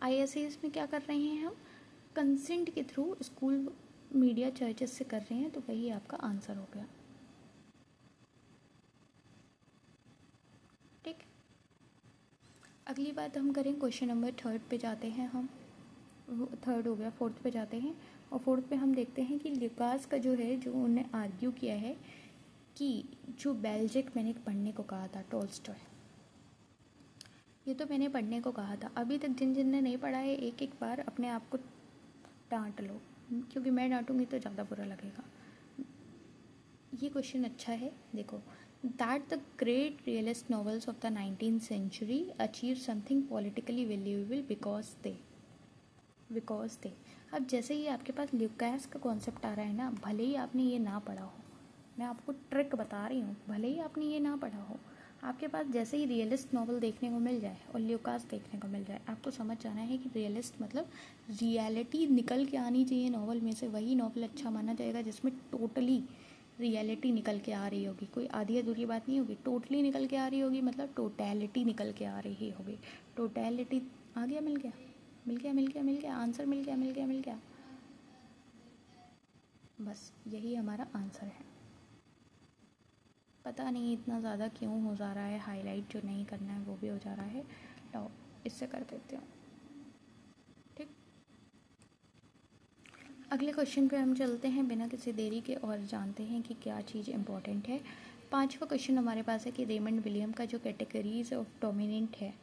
ISAs में क्या कर रहे हैं, हम कंसेंट के थ्रू स्कूल, मीडिया, चर्चेस से कर रहे हैं, तो वही आपका आंसर हो गया। ठीक, अगली बात हम करें, क्वेश्चन नंबर 3 पे जाते हैं हम। 3 हो गया, 4 पे जाते हैं। और 4 पे हम देखते हैं कि लुकास का जो है, जो उन्होंने आर्ग्यू किया है कि जो बेल्जेक मैंने पढ़ने को कहा था, टोल्स्टॉय, ये तो मैंने पढ़ने को कहा था। अभी तक जिन जिन ने नहीं पढ़ा है, एक एक बार अपने आप को डांट लो, क्योंकि मैं डांटूंगी तो ज़्यादा बुरा लगेगा। ये क्वेश्चन अच्छा है, देखो। That the great realist novels of the 19th century achieve something politically valuable because they. अब जैसे ही आपके पास ल्यूकास का कॉन्सेप्ट आ रहा है ना, भले ही आपने ये ना पढ़ा हो, मैं आपको ट्रिक बता रही हूँ, भले ही आपने ये ना पढ़ा हो, आपके पास जैसे ही रियलिस्ट नॉवल देखने को मिल जाए और ल्यूकास देखने को मिल जाए, आपको समझ जाना है कि रियलिस्ट मतलब रियलिटी निकल के आनी चाहिए नॉवल में से, वही नॉवल अच्छा माना जाएगा जिसमें टोटली रियलिटी निकल के आ रही होगी, कोई आधी अधूरी बात नहीं होगी, टोटली निकल के आ रही होगी, मतलब टोटैलिटी निकल के आ रही होगी। टोटैलिटी आ गया, मिल गया, मिल गया, मिल गया, मिल गया आंसर, मिल गया, मिल गया, मिल गया। बस यही हमारा आंसर है। पता नहीं इतना ज़्यादा क्यों हो जा रहा है, हाईलाइट जो नहीं करना है वो भी हो जा रहा है। लो इससे कर देते हो। ठीक, अगले क्वेश्चन पे हम चलते हैं बिना किसी देरी के और जानते हैं कि क्या चीज़ इम्पोर्टेंट है। 5वां क्वेश्चन हमारे पास है कि रेमंड विलियम का जो कैटेगरीज ऑफ डोमिनेंट है,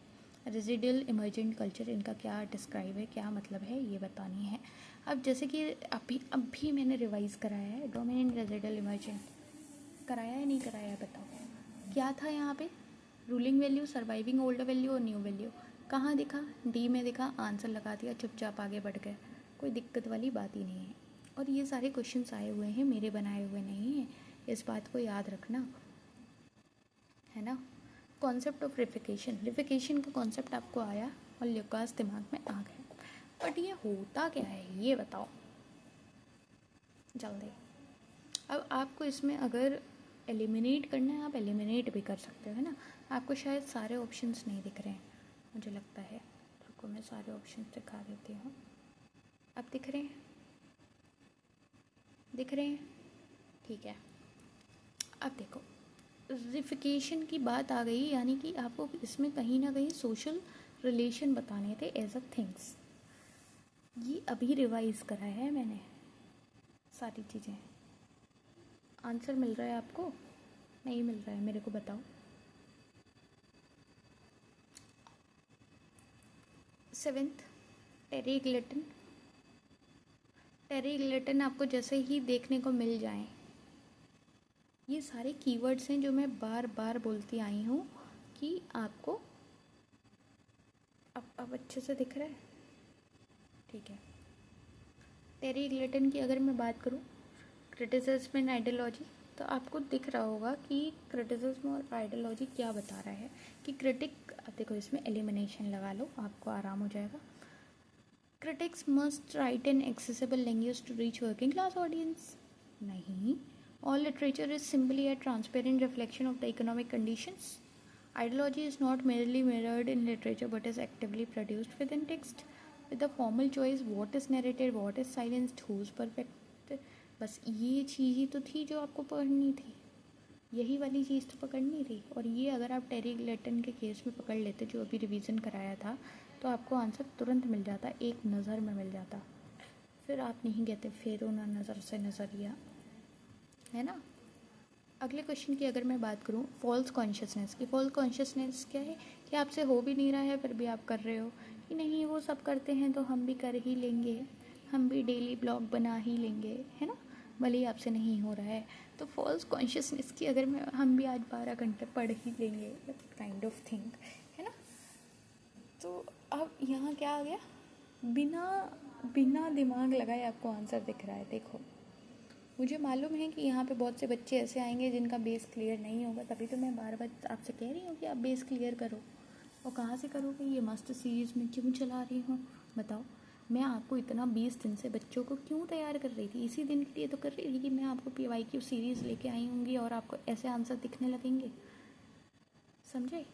रेजिडल, इमर्जेंट कल्चर, इनका क्या डिस्क्राइब है, क्या मतलब है, ये बतानी है। अब जैसे कि अभी मैंने रिवाइज़ कराया है, डोमिनेंट, रेजिडल, इमर्जेंट कराया है, नहीं कराया है बताओ। क्या था यहाँ पे, ruling value, surviving old value और न्यू वैल्यू। कहाँ दिखा, डी में दिखा, आंसर लगा दिया, चुपचाप आगे बढ़ गए, कोई दिक्कत वाली बात ही नहीं है। और ये सारे क्वेश्चंस आए हुए हैं, मेरे बनाए हुए नहीं हैं, इस बात को याद रखना, है ना। कॉन्सेप्ट ऑफ रिफिकेशन का कॉन्सेप्ट आपको आया और ल्यूकास दिमाग में आ गया, बट ये होता क्या है ये बताओ जल्दी। अब आपको इसमें अगर एलिमिनेट करना है, आप एलिमिनेट भी कर सकते हो, है ना। आपको शायद सारे ऑप्शंस नहीं दिख रहे हैं, मुझे लगता है, रुको मैं सारे ऑप्शंस दिखा देती हूँ। अब दिख रहे हैं, दिख रहे हैं, ठीक है। अब देखो, रिफिकेशन की बात आ गई, यानी कि आपको इसमें कहीं ना कहीं सोशल रिलेशन बताने थे एज अ थिंग्स। ये अभी रिवाइज करा है मैंने सारी चीज़ें। आंसर मिल रहा है आपको, नहीं मिल रहा है मेरे को बताओ। 7th, टेरी गिलेटन आपको जैसे ही देखने को मिल जाएं, ये सारे कीवर्ड्स हैं जो मैं बार बार बोलती आई हूँ कि आपको अब अच्छे से दिख रहा है, ठीक है। टेरी ग्लेटन की अगर मैं बात करूँ, क्रिटिसिज्म एंड आइडियोलॉजी, तो आपको दिख रहा होगा कि क्रिटिसिज्म और आइडियोलॉजी क्या बता रहा है कि क्रिटिक, अब देखो इसमें एलिमिनेशन लगा लो, आपको आराम हो जाएगा। Critics must write in accessible language to reach working class audience. नहीं, all literature is simply a transparent reflection of the economic conditions. Ideology is not merely mirrored in literature but is actively produced within text with the formal choice what is narrated, what is silenced, whose perfect. बस ये चीज़ ही तो थी जो आपको पढ़नी थी, यही वाली चीज़ तो पकड़नी थी। और ये अगर आप टेरी ग्लेटन के केस में पकड़ लेते जो अभी रिवीजन कराया था, तो आपको आंसर तुरंत मिल जाता, एक नज़र में मिल जाता। फिर आप नहीं कहते फेरो ना नज़र से नज़रिया, है ना। अगले क्वेश्चन की अगर मैं बात करूँ, फॉल्स कॉन्शियसनेस की। फॉल्स कॉन्शियसनेस क्या है कि आपसे हो भी नहीं रहा है फिर भी आप कर रहे हो कि नहीं वो सब करते हैं तो हम भी कर ही लेंगे, हम भी डेली ब्लॉग बना ही लेंगे, है ना, भले ही आपसे नहीं हो रहा है। तो फॉल्स कॉन्शियसनेस की अगर मैं, हम भी आज 12 घंटे पढ़ ही लेंगे काइंड ऑफ थिंग, है ना। तो अब यहाँ क्या आ गया, बिना बिना दिमाग लगाए आपको आंसर दिख रहा है। देखो मुझे मालूम है कि यहाँ पे बहुत से बच्चे ऐसे आएंगे जिनका बेस क्लियर नहीं होगा, तभी तो मैं बार बार आपसे कह रही हूँ कि आप बेस क्लियर करो। और कहाँ से करोगे, ये मस्त सीरीज़ में क्यों चला रही हूँ बताओ। मैं आपको इतना 20 दिन से बच्चों को क्यों तैयार कर रही थी, इसी दिन के लिए तो कर रही थी कि मैं आपको PYQ सीरीज़ लेके आई होंगी और आपको ऐसे आंसर दिखने लगेंगे, समझे।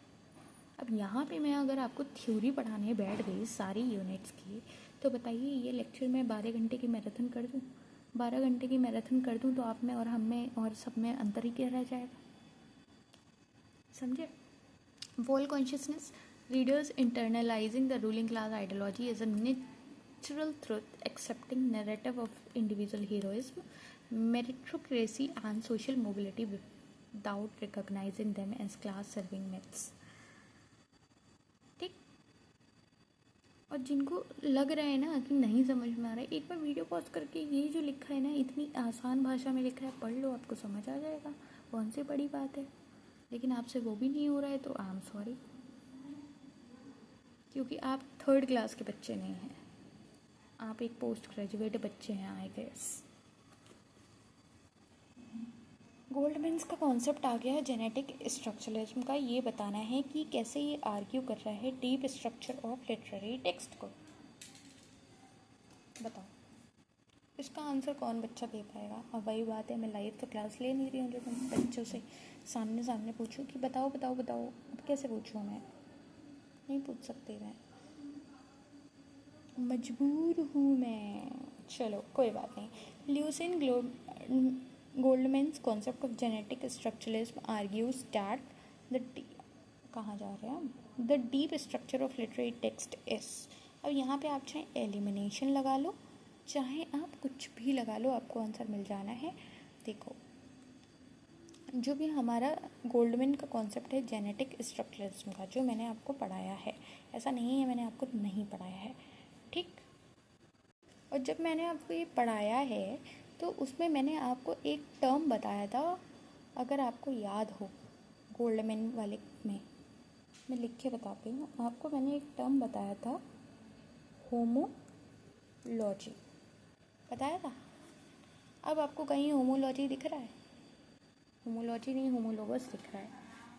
अब यहाँ पे मैं अगर आपको थ्योरी पढ़ाने बैठ गई सारी यूनिट्स की, तो बताइए ये लेक्चर मैं 12 घंटे की मैराथन कर दूँ, 12 घंटे की मैराथन कर दूँ तो आप में और हम में और सब में अंतर ही क्या रह जाएगा, समझे। वॉल consciousness, readers internalising the ruling class ideology is a natural truth accepting narrative of individual heroism, meritocracy and social mobility without recognising them as class serving myths. ठीक, और जिनको लग रहा है ना कि नहीं समझ में आ रहा है, एक बार वीडियो पॉज करके ये जो लिखा है ना, इतनी आसान भाषा में लिखा है, पढ़ लो, आपको समझ आ जाएगा, कौन सी बड़ी बात है। लेकिन आपसे वो भी नहीं हो रहा है तो आई एम सॉरी, क्योंकि आप 3rd क्लास के बच्चे नहीं हैं, आप एक पोस्ट ग्रेजुएट बच्चे हैं आई गेस। गोल्डमैन्स का कॉन्सेप्ट आ गया है जेनेटिक स्ट्रक्चरलिज्म का। ये बताना है कि कैसे ये आर्ग्यू कर रहा है deep structure of literary text को। बताओ इसका आंसर कौन बच्चा दे पाएगा। और वही बात है, मैं लाइव तो क्लास ले नहीं रही हूँ, लेकिन बच्चों से सामने सामने पूछूँ कि बताओ बताओ बताओ, अब कैसे पूछूँ, मैं नहीं पूछ सकती, मैं मजबूर हूँ मैं। चलो कोई बात नहीं। Lucien Goldmann's concept of genetic structuralism argues that the कहाँ जा रहे हैं हम, the deep structure of literary text is. अब यहाँ पे आप चाहे एलिमिनेशन लगा लो, चाहे आप कुछ भी लगा लो, आपको आंसर मिल जाना है। देखो जो भी हमारा गोल्डमैन का कॉन्सेप्ट है जेनेटिक स्ट्रक्चरलिज्म का, जो मैंने आपको पढ़ाया है, ऐसा नहीं है मैंने आपको नहीं पढ़ाया है, ठीक। और जब मैंने आपको ये पढ़ाया है तो उसमें मैंने आपको एक टर्म बताया था, अगर आपको याद हो, गोल्डमैन वाले में मैं लिख के बताती हूँ आपको, मैंने एक टर्म बताया था होमोलॉजी, बताया था। अब आपको कहीं होमोलॉजी दिख रहा है, होमोलॉजी नहीं होमोलोगस दिख रहा है,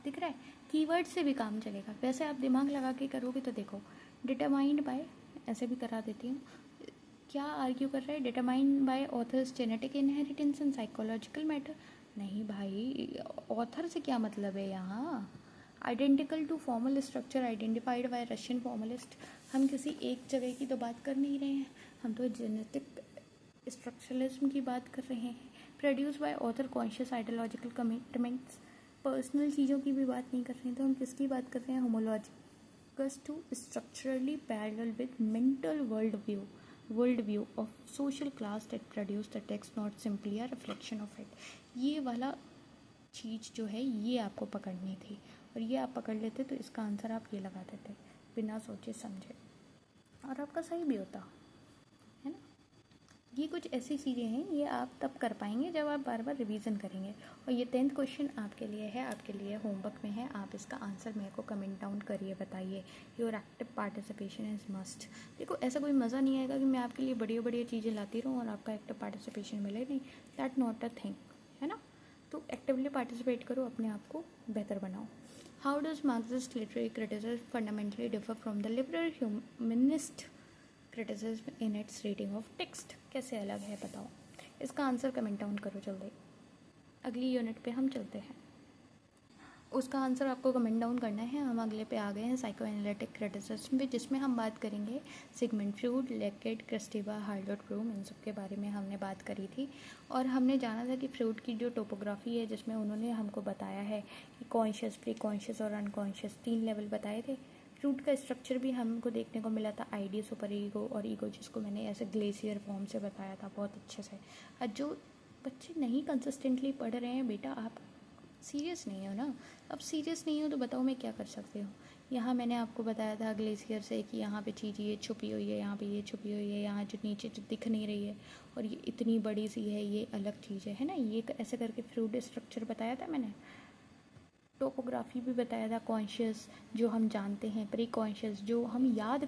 दिख रहा है। कीवर्ड से भी काम चलेगा, वैसे आप दिमाग लगा के करोगे तो देखो डिटरमाइंड बाय, ऐसे भी करा देती हूँ, क्या आर्ग्यू कर रहा है, determined by authors genetic inheritance and psychological matter. नहीं भाई, ऑथर से क्या मतलब है यहाँ, identical to formal structure identified by Russian formalist. हम किसी एक जगह की तो बात कर नहीं रहे हैं, हम तो जेनेटिक स्ट्रक्चरलिज्म की बात कर रहे हैं। Produce by author conscious ideological commitments, personal चीज़ों की भी बात नहीं कर रहे हैं, तो हम किसकी बात कर रहे हैं, homologous to structurally parallel with mental world view of social class that produce the text not simply a reflection of it. ये वाला चीज़ जो है ये आपको पकड़नी थी, और ये आप पकड़ लेते तो इसका आंसर आप ये लगा देते बिना सोचे समझे, और आपका सही भी होता, है ना। ये कुछ ऐसी चीज़ें हैं, ये आप तब कर पाएंगे जब आप बार बार रिवीजन करेंगे। और ये 10th क्वेश्चन आपके लिए है, आपके लिए होमवर्क में है, आप इसका आंसर मेरे को कमेंट डाउन करिए, बताइए। Your active participation is must. देखो ऐसा कोई मज़ा नहीं आएगा कि मैं आपके लिए बढ़िया बढ़िया चीज़ें लाती रहूँ और आपका एक्टिव पार्टिसिपेशन मिले नहीं, दैट नॉट अ थिंग, है ना। तो एक्टिवली पार्टिसिपेट करो, अपने आप को बेहतर बनाओ। How does Marxist literary criticism fundamentally differ from the liberal humanist criticism in its reading of text? कैसे अलग है बताओ, इसका आंसर कमेंट डाउन करो जल्दी। अगली यूनिट पे हम चलते हैं, उसका आंसर आपको कमेंट डाउन करना है। हम अगले पे आ गए हैं साइको एनालिटिक क्रिटिसिज्म पे, जिसमें हम बात करेंगे सिगमंड फ्रॉइड, लेकेट, क्रिस्टीवा, हार्लोट ब्लूम, इन सब के बारे में हमने बात करी थी। और हमने जाना था कि फ्रॉइड की जो टोपोग्राफी है, जिसमें उन्होंने हमको बताया है कि कॉन्शियस, प्री कॉन्शियस और अनकॉन्शियस 3 लेवल बताए थे। फ्रूट का स्ट्रक्चर भी हमको देखने को मिला था, आईडी, सुपर ईगो और ईगो, जिसको मैंने ऐसे ग्लेशियर फॉर्म से बताया था बहुत अच्छे से। और जो बच्चे नहीं कंसिस्टेंटली पढ़ रहे हैं, बेटा आप सीरियस नहीं हो ना। अब सीरियस नहीं हो तो बताओ मैं क्या कर सकती हूँ। यहाँ मैंने आपको बताया था ग्लेशियर से कि यहाँ पे चीज़ ये छुपी हुई है, यहाँ पे ये छुपी हुई है, यहाँ जो नीचे जो दिख नहीं रही है और ये इतनी बड़ी सी है, ये अलग चीज़ है ना। ये ऐसे करके फ्रूट स्ट्रक्चर बताया था मैंने। टोपोग्राफी भी बताया था, कॉन्शियस जो हम जानते हैं, प्री कॉन्शियस जो हम याद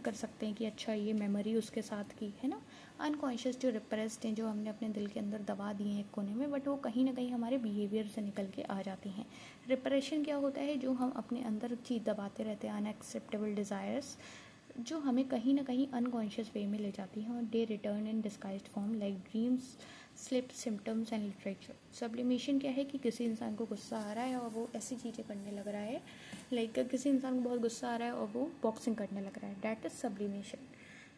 कर सकते हैं कि अच्छा ये मेमोरी उसके साथ की है ना, अनकॉन्शियस जो रिप्रेस्ड हैं, जो हमने अपने दिल के अंदर दबा दिए हैं एक कोने में, बट वो कहीं ना कहीं हमारे बिहेवियर से निकल के आ जाती हैं। रिप्रेशन क्या होता है, जो हम अपने अंदर चीज़ दबाते रहते हैं, अनएक्सेप्टेबल डिज़ायर्स जो हमें कहीं ना कहीं अनकॉन्शियस वे में ले जाती हैं, और they return in disguised form like dreams, slip, symptoms and literature. Sublimation क्या है कि किसी इंसान को गुस्सा आ रहा है और वो ऐसी चीज़ें करने लग रहा है, लाइक किसी इंसान को बहुत गुस्सा आ रहा है और वो बॉक्सिंग करने लग रहा है, that is sublimation.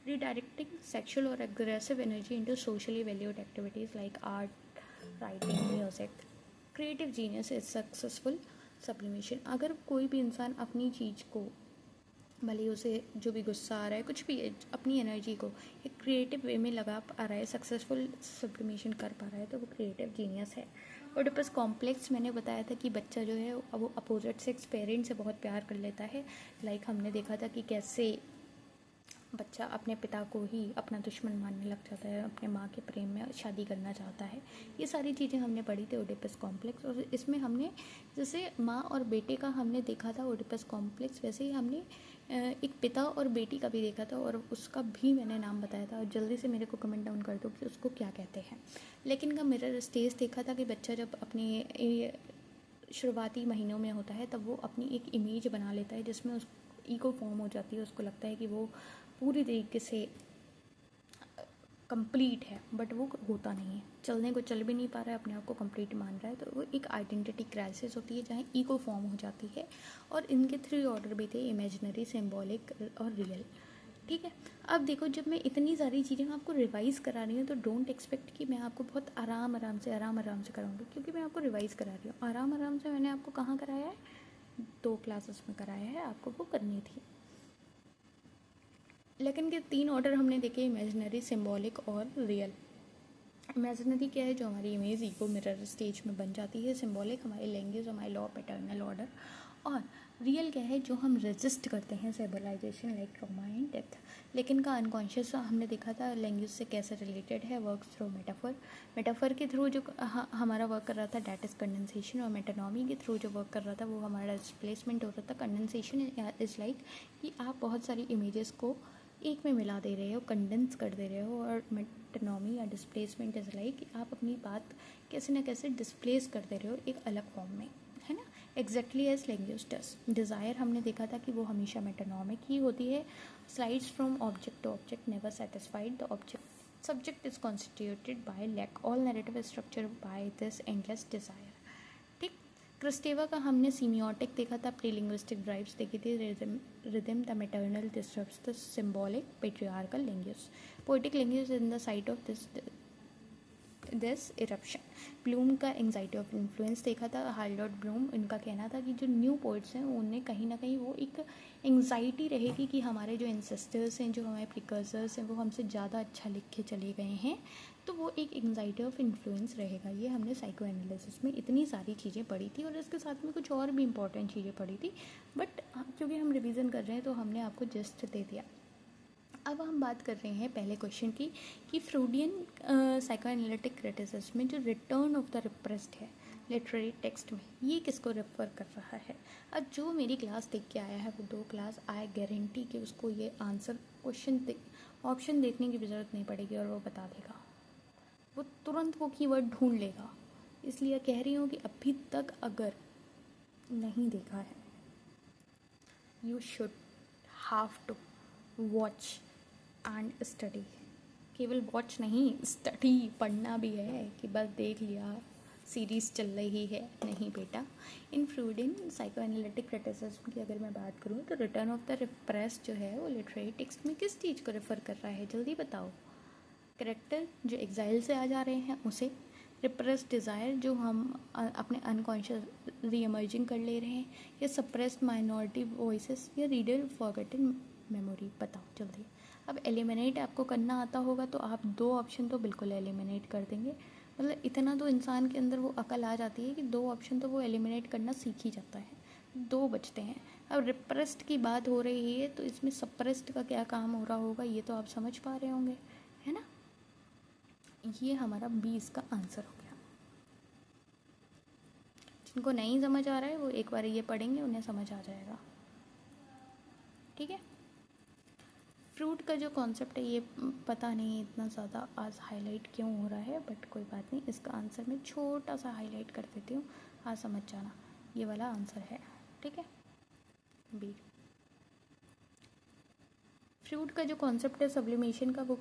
Redirecting sexual और aggressive energy into socially valued activities like art, writing, music. Creative genius is successful sublimation. अगर कोई भी इंसान अपनी चीज़ को, भले उसे जो भी गुस्सा आ रहा है, कुछ भी अपनी एनर्जी को एक क्रिएटिव वे में लगा पा रहा है, सक्सेसफुल सब्लिमेशन कर पा रहा है, तो वो क्रिएटिव जीनियस है। ओडिपस कॉम्प्लेक्स मैंने बताया था कि बच्चा जो है वो अपोजिट सेक्स पेरेंट से बहुत प्यार कर लेता है। लाइक हमने देखा था कि कैसे बच्चा अपने पिता को ही अपना दुश्मन मानने लग जाता है, अपने माँ के प्रेम में शादी करना चाहता है। ये सारी चीज़ें हमने पढ़ी थी ओडिपस कॉम्प्लेक्स। और इसमें हमने जैसे माँ और बेटे का हमने देखा था ओडिपस कॉम्प्लेक्स, वैसे ही हमने एक पिता और बेटी का भी देखा था, और उसका भी मैंने नाम बताया था। और जल्दी से मेरे को कमेंट डाउन कर दो कि उसको क्या कहते हैं। लेकिन का मिरर स्टेज देखा था कि बच्चा जब अपने शुरुआती महीनों में होता है, तब वो अपनी एक इमेज बना लेता है जिसमें उस ईगो फॉर्म हो जाती है। उसको लगता है कि वो पूरी तरीके से कंप्लीट है, बट वो होता नहीं है। चलने को चल भी नहीं पा रहा है, अपने आप को कंप्लीट मान रहा है, तो वो एक आइडेंटिटी क्राइसिस होती है जहाँ ईगो फॉर्म हो जाती है। और इनके 3 ऑर्डर भी थे, इमेजिनरी, सिंबॉलिक और रियल। ठीक है। अब देखो, जब मैं इतनी सारी चीज़ें आपको रिवाइज़ करा रही हूँ, तो डोंट एक्सपेक्ट कि मैं आपको बहुत आराम से कराऊंगी, क्योंकि मैं आपको रिवाइज़ करा रही हूँ। आराम से मैंने आपको कहाँ कराया है, 2 क्लासेस में कराया है, आपको वो करनी थी। लेकिन के 3 ऑर्डर हमने देखे, इमेजिनरी, सिंबॉलिक और रियल। इमेजिनरी क्या है, जो हमारी इमेज ईगो मिरर स्टेज में बन जाती है। सिंबॉलिक हमारी लैंग्वेज, हमारी लॉ, पैटर्नल ऑर्डर। और रियल क्या है, जो हम रेजिस्ट करते हैं, civilisation like trauma and death. लेकिन का अनकॉन्शियस हमने देखा था लैंग्वेज से कैसे रिलेटेड है, वर्क थ्रू मेटाफर। मेटाफर के थ्रू जो हमारा वर्क कर रहा था, डेट इज कंडेंसेशन। और मेटानॉमी के थ्रू जो वर्क कर रहा था, वो हमारा डिस्प्लेसमेंट हो रहा था। कंडेंसेशन इज लाइक कि आप बहुत सारी इमेजेस को एक में मिला दे रहे हो, कंडेंस कर दे रहे हो। और मेटानॉमी या डिस्प्लेसमेंट इज लाइक कि आप अपनी बात कैसे ना कैसे डिस्प्लेस कर दे रहे हो एक अलग फॉर्म में, है ना। Exactly as language does. Desire हमने देखा था कि वो हमेशा मेटानॉमिक ही होती है। Slides from object to object, never satisfied the object. Subject is constituted by lack, all narrative structure by this endless desire. ठीक। क्रिस्टेवा का हमने सीमियोटिक देखा था, प्रीलिंग्विस्टिक ड्राइव्स देखी थी, rhythm the maternal disturbs the symbolic patriarchal language. Poetic language in the site of this eruption. Bloom का एंग्जाइटी ऑफ इन्फ्लुएंस देखा था, हार्लोट ब्लूम, इनका कहना था कि जो न्यू पोइट्स हैं उनमें कहीं ना कहीं वो एक एंग्जाइटी रहेगी कि हमारे जो एंसेस्टर्स हैं, जो हमारे प्रिकर्सर्स हैं, वो हमसे ज़्यादा अच्छा लिख के चले गए हैं, तो वो एक एंग्जाइटी ऑफ इन्फ्लुएंस रहेगा। ये हमने साइको एनालिसिस में इतनी सारी चीज़ें पढ़ी थी, और इसके साथ में कुछ और भी इंपॉर्टेंट चीज़ें पढ़ी थी, बट क्योंकि हम रिवीजन कर रहे हैं तो हमने आपको जस्ट दे दिया। अब हम बात कर रहे हैं पहले क्वेश्चन की कि फ्रूडियन साइकोएनालिटिक क्रिटिसिज्म में जो रिटर्न ऑफ द रिप्रेस्ड है लिटरेरी टेक्स्ट में, ये किसको रेफर कर रहा है। अब जो मेरी क्लास देख के आया है वो 2 क्लास, आई गारंटी कि उसको ये आंसर क्वेश्चन ऑप्शन देखने की भी ज़रूरत नहीं पड़ेगी और वो बता देगा, वो तुरंत वो कीवर्ड ढूंढ लेगा। इसलिए कह रही हूँ कि अभी तक अगर नहीं देखा है, you should have to watch and study. केवल वॉच नहीं, स्टडी, पढ़ना भी है कि बस देख लिया सीरीज़ चल रही है, नहीं बेटा। इन फ्रूडियन साइकोएनालिटिक क्रिटिसिज्म की अगर मैं बात करूँ तो रिटर्न ऑफ द रिप्रेस जो है वो लिटरेरी टेक्स्ट में किस चीज़ को रेफर कर रहा है, जल्दी बताओ। करेक्टर जो एग्जाइल से आ जा रहे हैं उसे, रिप्रेस डिज़ायर जो हम अपने अनकॉन्शियस री एमर्जिंग कर ले रहे हैं, या सप्रेस्ड माइनॉरिटी वॉइसेस, या रीडर फॉरगेटन मेमोरी, बताओ जल्दी। अब एलिमिनेट आपको करना आता होगा तो आप 2 ऑप्शन तो बिल्कुल एलिमिनेट कर देंगे, मतलब इतना तो इंसान के अंदर वो अकल आ जाती है कि 2 ऑप्शन तो वो एलिमिनेट करना सीख ही जाता है, 2 बचते हैं। अब रिप्रेस्ड की बात हो रही है तो इसमें सप्रेस्ड का क्या काम हो रहा होगा ये तो आप समझ पा रहे होंगे, है ना। ये हमारा 20 का आंसर हो गया। जिनको नहीं समझ आ रहा है वो एक बार ये पढ़ेंगे, उन्हें समझ आ जाएगा, ठीक है। फ्रूट का जो कॉन्सेप्ट है ये पता नहीं इतना ज़्यादा आज हाईलाइट क्यों हो रहा है, बट कोई बात नहीं, इसका आंसर मैं छोटा सा हाईलाइट कर देती हूँ, आज समझ जाना, ये वाला आंसर है, ठीक है। बी, फ्रूट का जो कॉन्सेप्ट है सब्लिमेशन का, वो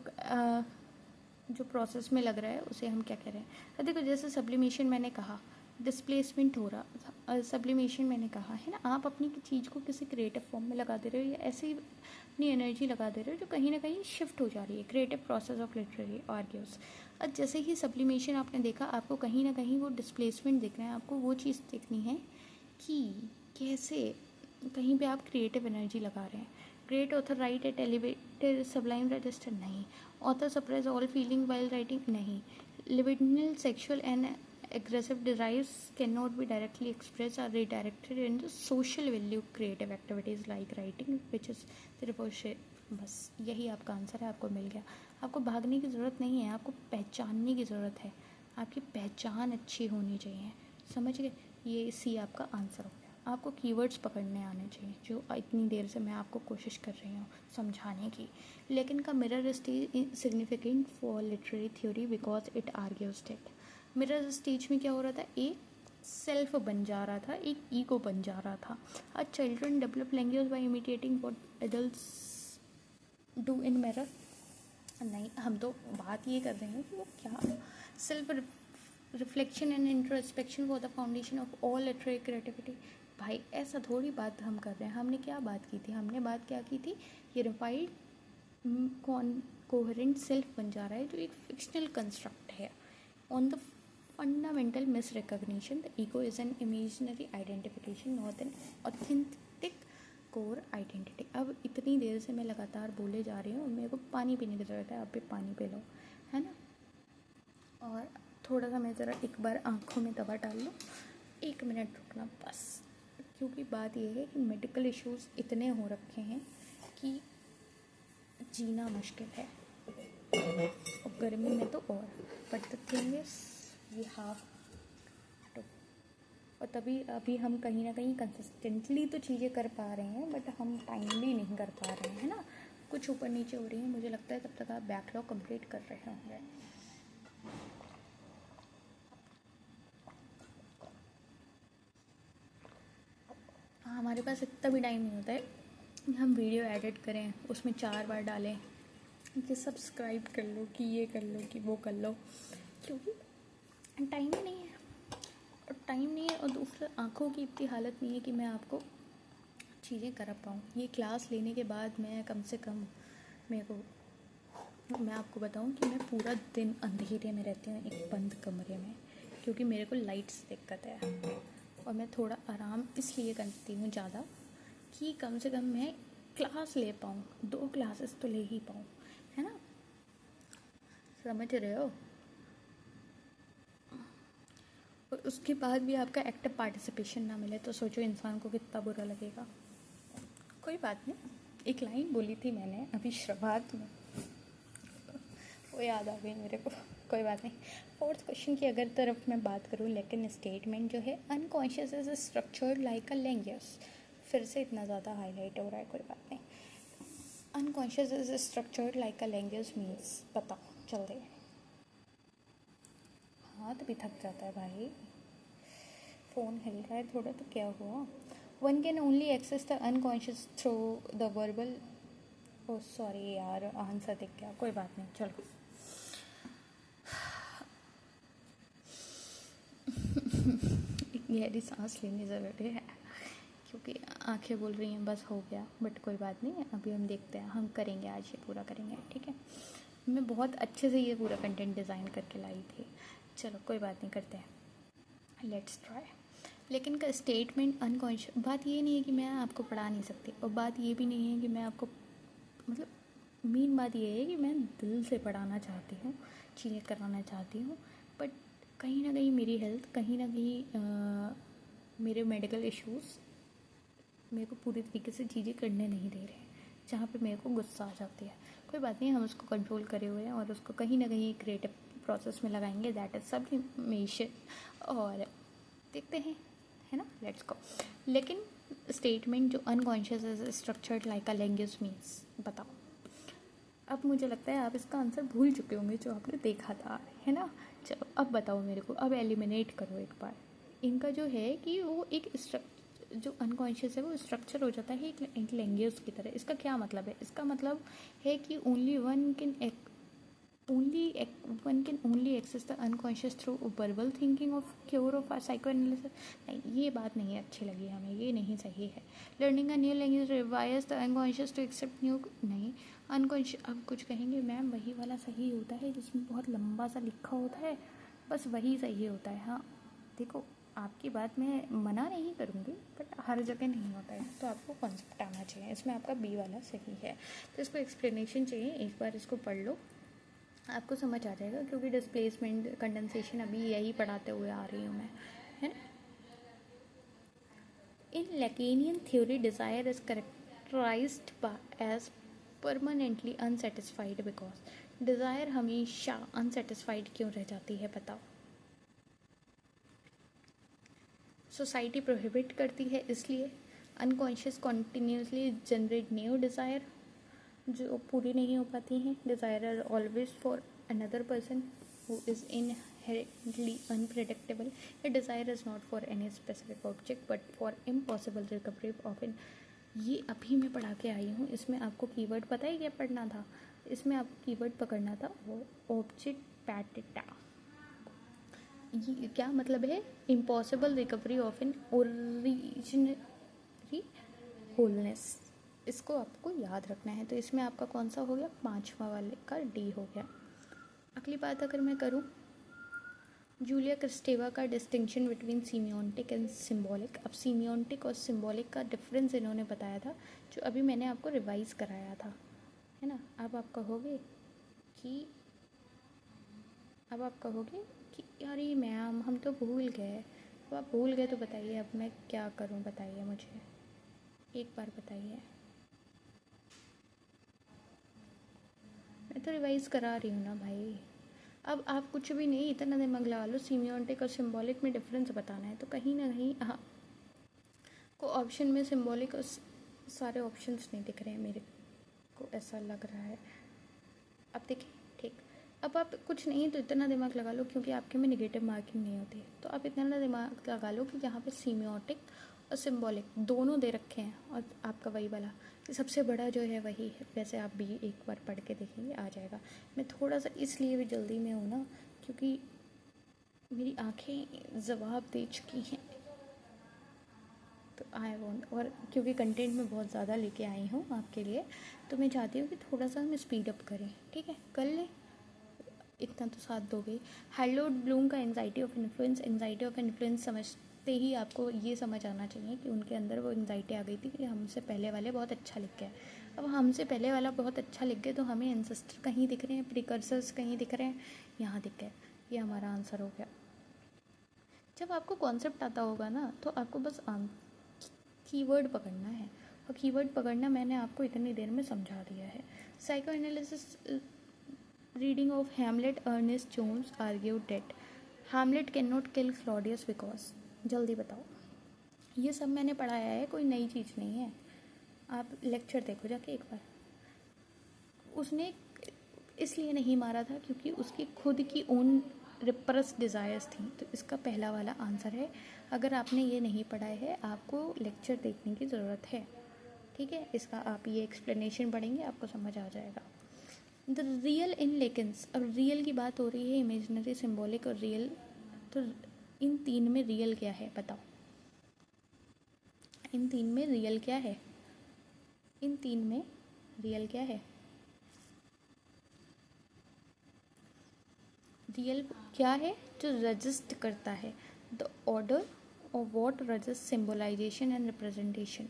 जो प्रोसेस में लग रहा है उसे हम क्या कह रहे हैं। देखो जैसे सब्लिमेशन मैंने कहा, डिस्प्लेसमेंट हो रहा, सब्लिमेशन मैंने कहा है ना, आप अपनी चीज़ को किसी क्रिएटिव फॉर्म में लगा दे रहे हो या ऐसे ही अपनी एनर्जी लगा दे रहे हो जो कहीं ना कहीं शिफ्ट हो जा रही है, creative process of literary argues. और जैसे ही सब्लिमेशन आपने देखा, आपको कहीं ना कहीं वो डिस्प्लेसमेंट देखना है, आपको वो चीज़ देखनी है कि कैसे कहीं पे आप क्रिएटिव एनर्जी लगा रहे हैं। Great author write at elevated sublime register, नहीं। Author suppress all feeling while writing, नहीं। Libidinal sexual and aggressive desires cannot be directly expressed or redirected into social value creative activities like writing, which is the reverse। बस यही आपका आंसर है, आपको मिल गया। आपको भागने की ज़रूरत नहीं है, आपको पहचानने की ज़रूरत है, आपकी पहचान अच्छी होनी चाहिए, समझ गए। ये सी आपका आंसर हो गया। आपको कीवर्ड्स पकड़ने आने चाहिए, जो इतनी देर से मैं आपको कोशिश कर रही हूँ समझाने की। लेकिन का mirror stage significant for literary theory because it argues that. Mirror stage में क्या हो रहा था, एक सेल्फ बन जा रहा था, एक ईगो बन जा रहा था। A children develop language by imitating what adults do in mirror, नहीं, हम तो बात ये कर रहे हैं कि वो क्या self reflection and introspection for the foundation of all literary creativity. भाई ऐसा थोड़ी बात हम कर रहे हैं, हमने क्या बात की थी, हमने बात क्या की थी, ये रिफाइंड कोहेरेंट सेल्फ बन जा रहा है जो एक फिक्शनल कंस्ट्रक्ट है। On the fundamental misrecognition, the ego is an imaginary identification not an authentic core identity। अब इतनी देर से मैं लगातार बोले जा रही हूँ, मेरे को पानी पीने की ज़रूरत है, आप भी पानी पी लो, है ना। और थोड़ा सा मैं ज़रा एक बार आँखों में दवा डाल लूँ, 1 मिनट रुकना बस, क्योंकि बात यह है कि मेडिकल इश्यूज़ इतने हो रखे हैं कि जीना मुश्किल है, और गर्मी में तो और। But the thing is we have to, और तभी अभी हम कहीं ना कहीं कंसिस्टेंटली तो चीज़ें कर पा रहे हैं, बट हम टाइमली नहीं कर पा रहे हैं, है ना। कुछ ऊपर नीचे हो रही है, मुझे लगता है तब तक आप बैकलॉग कंप्लीट कर रहे होंगे। हमारे पास इतना भी टाइम नहीं होता है हम वीडियो एडिट करें, उसमें 4 बार डालें कि सब्सक्राइब कर लो, कि ये कर लो, कि वो कर लो, क्योंकि टाइम ही नहीं है। और टाइम नहीं है, और दूसरा आँखों की इतनी हालत नहीं है कि मैं आपको चीज़ें कर पाऊँ। ये क्लास लेने के बाद मैं कम से कम मैं आपको बताऊँ कि मैं पूरा दिन अंधेरे में रहती हूँ, एक बंद कमरे में, क्योंकि मेरे को लाइट से दिक्कत है। और मैं थोड़ा आराम इसलिए करती हूँ ज़्यादा कि कम से कम मैं क्लास ले पाऊँ, 2 क्लासेस तो ले ही पाऊँ, है ना, समझ रहे हो। और उसके बाद भी आपका एक्टिव पार्टिसिपेशन ना मिले तो सोचो इंसान को कितना बुरा लगेगा। कोई बात नहीं, एक लाइन बोली थी मैंने अभी शुरुआत में, वो याद आ गई मेरे को। कोई बात नहीं। फोर्थ क्वेश्चन की अगर तरफ मैं बात करूँ, लेकिन स्टेटमेंट जो है unconscious is structured like a language, फिर से इतना ज़्यादा हाईलाइट हो रहा है, कोई बात नहीं। Unconscious is structured like a language means, बताओ जल्दी। हाथ भी थक जाता है भाई, फ़ोन हिल रहा है थोड़ा तो क्या हुआ। One can only access the unconscious through the verbal, oh sorry यार आंसर दिख गया, कोई बात नहीं चलो। गहरी सांस लेनी ज़रूरी है क्योंकि आंखें बोल रही हैं बस हो गया, बट कोई बात नहीं, अभी हम देखते हैं, हम करेंगे आज ये पूरा करेंगे, ठीक है। मैं बहुत अच्छे से ये पूरा कंटेंट डिज़ाइन करके लाई थी, चलो कोई बात नहीं, करते हैं, लेट्स ट्राई। लेकिन का स्टेटमेंट अनकॉन्शियस, बात ये नहीं है कि मैं आपको पढ़ा नहीं सकती, और बात ये भी नहीं है कि मैं आपको, मतलब मेन बात ये है कि मैं दिल से पढ़ाना चाहती हूँ, चीज़ें कराना चाहती हूँ, बट कहीं ना कहीं मेरी हेल्थ, कहीं ना कहीं मेरे मेडिकल इश्यूज़ मेरे को पूरी तरीके से चीज़ें करने नहीं दे रहे हैं, जहाँ पे मेरे को गुस्सा आ जाती है। कोई बात नहीं, हम उसको कंट्रोल करे हुए हैं और उसको कहीं ना कहीं क्रिएटिव प्रोसेस में लगाएंगे, दैट इज़ सब्लिमेशन, और देखते हैं, है ना, लेट्स गो। लेकिन स्टेटमेंट जो unconscious is structured like a language means, बताओ। अब मुझे लगता है आप इसका आंसर भूल चुके होंगे जो आपने देखा था, है ना। चलो अब बताओ मेरे को, अब एलिमिनेट करो एक बार। इनका जो है कि वो एक जो अनकॉन्शियस है वो स्ट्रक्चर हो जाता है एक लैंग्वेज की तरह। इसका क्या मतलब है? इसका मतलब है कि one can only access the unconscious through verbal thinking of cure of our psychoanalysis। नहीं, ये बात नहीं अच्छी लगी हमें, ये नहीं सही है। learning a new language requires the unconscious to accept new, नहीं, अनकॉन्शियस, अब कुछ कहेंगे मैम वही वाला सही होता है जिसमें बहुत लंबा सा लिखा होता है, बस वही सही होता है। हाँ देखो, आपकी बात मैं मना नहीं करूँगी, बट हर जगह नहीं होता है, तो आपको कॉन्सेप्ट आना चाहिए, इसमें आपका बी वाला सही है। तो इसको एक्सप्लेनेशन चाहिए, एक बार इसको पढ़ लो, आपको समझ आ जाएगा, क्योंकि डिस्प्लेसमेंट कंडेंसेशन अभी यही पढ़ाते हुए आ रही हूँ मैं, है ना। In Lacanian theory desire is characterized as permanently unsatisfied, because desire हमेशा अनसेटिस्फाइड क्यों रह जाती है, बताओ। सोसाइटी प्रोहिबिट करती है, इसलिए unconscious continuously generate new desire जो पूरी नहीं हो पाती हैं। Desire are always for another person who is inherently unpredictable. A desire is not for any specific object but for impossible recovery of an. ये अभी मैं पढ़ा के आई हूँ, इसमें आपको कीवर्ड पता है क्या पढ़ना था? इसमें आपको कीवर्ड पकड़ना था वो ऑब्जेक्ट पैटिटा। ये क्या मतलब है? Impossible recovery of an originary wholeness. इसको आपको याद रखना है। तो इसमें आपका कौन सा हो गया? पांचवा वाले का डी हो गया। अगली बात अगर मैं करूँ, जूलिया क्रिस्टेवा का डिस्टिंक्शन बिटवीन सीमियोटिक एंड सिम्बॉलिक। अब सीमियोटिक और सिम्बॉलिक का डिफरेंस इन्होंने बताया था, जो अभी मैंने आपको रिवाइज कराया था, है ना। अब आप कहोगे कि अरे मैम हम तो भूल गए। अब आप भूल गए तो बताइए अब मैं क्या करूं, बताइए मुझे एक बार बताइए। मैं तो रिवाइज करा रही हूँ ना भाई। अब आप कुछ भी नहीं, इतना दिमाग लगा लो, सीमियोटिक और सिम्बॉलिक में डिफरेंस बताना है, तो कहीं ना कहीं हाँ को ऑप्शन में सिम्बॉलिक और सारे ऑप्शंस नहीं दिख रहे हैं मेरे को, ऐसा लग रहा है। अब देखिए, ठीक, अब आप कुछ नहीं तो इतना दिमाग लगा लो, क्योंकि आपके में नेगेटिव मार्किंग नहीं होती, तो आप इतना दिमाग लगा लो कि यहाँ पे सीमियोटिक और सिम्बॉलिक दोनों दे रखे हैं, और आपका वही वाला कि सबसे बड़ा जो है वही है। वैसे आप भी एक बार पढ़ के देखेंगे, आ जाएगा। मैं थोड़ा सा इसलिए भी जल्दी में हूँ ना, क्योंकि मेरी आँखें जवाब दे चुकी हैं, तो आई वॉन्ट, और क्योंकि कंटेंट में बहुत ज़्यादा लेके आई हूँ आपके लिए, तो मैं चाहती हूँ कि थोड़ा सा हम स्पीड अप करें, ठीक है, कर लें, इतना तो साथ दोगे। हैरोल्ड ब्लूम का एंजाइटी ऑफ इन्फ्लुएंस समझते ही आपको ये समझ आना चाहिए कि उनके अंदर वो एंजाइटी आ गई थी कि हमसे पहले वाले बहुत अच्छा लिख गए। अब हमसे पहले वाला बहुत अच्छा लिख गए तो हमें एंसेस्टर कहीं दिख रहे हैं, प्रिकर्सर्स कहीं दिख रहे हैं, यहाँ दिख गए, ये हमारा आंसर हो गया। जब आपको कॉन्सेप्ट आता होगा ना, तो आपको बस कीवर्ड पकड़ना है, और कीवर्ड पकड़ना मैंने आपको इतनी देर में समझा दिया है। Psychoanalysis reading of Hamlet, Ernest Jones argued that Hamlet can not kill Claudius because, जल्दी बताओ। ये सब मैंने पढ़ाया है, कोई नई चीज़ नहीं है। आप लेक्चर देखो जाके एक बार। उसने इसलिए नहीं मारा था क्योंकि उसकी खुद की ओन रिप्रेस डिज़ायर्स थी। तो इसका पहला वाला आंसर है। अगर आपने ये नहीं पढ़ा है, आपको लेक्चर देखने की ज़रूरत है, ठीक है। इसका आप ये एक्सप्लेनेशन पढ़ेंगे, आपको समझ आ जाएगा। द रियल इन लेकिन्स, अब रियल की बात हो रही है, इमेजनरी, सिम्बॉलिक और रियल। तो इन तीन में रियल क्या है बताओ? इन तीन में रियल क्या है? इन तीन में रियल क्या है? रियल क्या है? जो रजिस्ट करता है, the order of what resist symbolization and representation,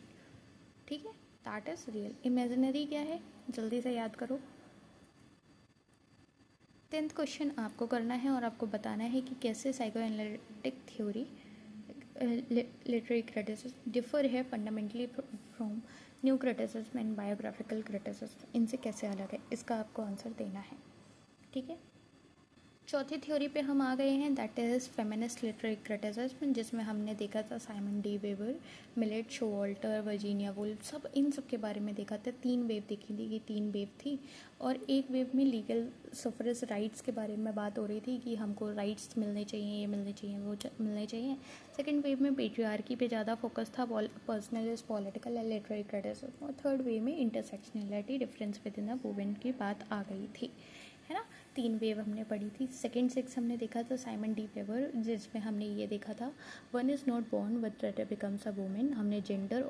ठीक है, दैट इज रियल। इमेजिनरी क्या है? जल्दी से याद करो। 10th क्वेश्चन आपको करना है और आपको बताना है कि कैसे psychoanalytic theory literary criticism differ है fundamentally from new criticism and biographical criticism, इनसे कैसे अलग है, इसका आपको आंसर देना है, ठीक है। चौथी थ्योरी पे हम आ गए हैं, that is feminist literary criticism, जिसमें हमने देखा था Simone de Beauvoir, Millett Showalter, Virginia Woolf, सब इन सब के बारे में देखा था। 3 वेव देखी थी, ये 3 वेव थी। और एक वेव में लीगल सफरेज राइट्स के बारे में बात हो रही थी कि हमको राइट्स मिलने चाहिए, ये मिलने चाहिए, वो मिलने चाहिए। सेकेंड वेव में पेट्रियार्की पे ज़्यादा फोकस था, personalist, political and literary criticism. और थर्ड वेव में intersectionality, difference within the women की बात आ गई थी, है ना। 3 वेव हमने पढ़ी थी। सेकेंड 6 हमने देखा था साइमन डी वेबर, जिसमें हमने ये देखा था one is not born but rather becomes a women. हमने जेंडर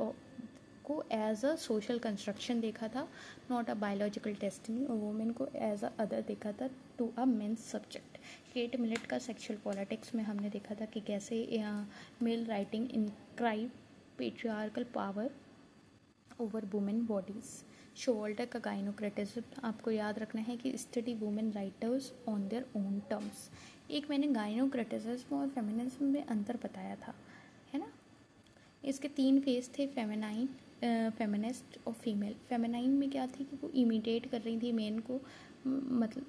को एज अ सोशल कंस्ट्रक्शन देखा था, नॉट अ बायोलॉजिकल डेस्टिनी। और वुमेन को एज अ अदर देखा था, to a men's subject. Kate Millett का सेक्सुअल पॉलिटिक्स में हमने देखा था कि कैसे male writing inscribe patriarchal power over women bodies. Showalter का गाइनोक्रेटिज्म, आपको याद रखना है कि study women writers on their own terms. एक मैंने गाइनोक्रेटिज्म और फेमिनिज्म में अंतर बताया था, है ना। इसके 3 फेज थे, फेमिनाइन, फेमिनिस्ट और फीमेल। फेमिनाइन में क्या थी कि वो इमिटेट कर रही थी मेन को, मतलब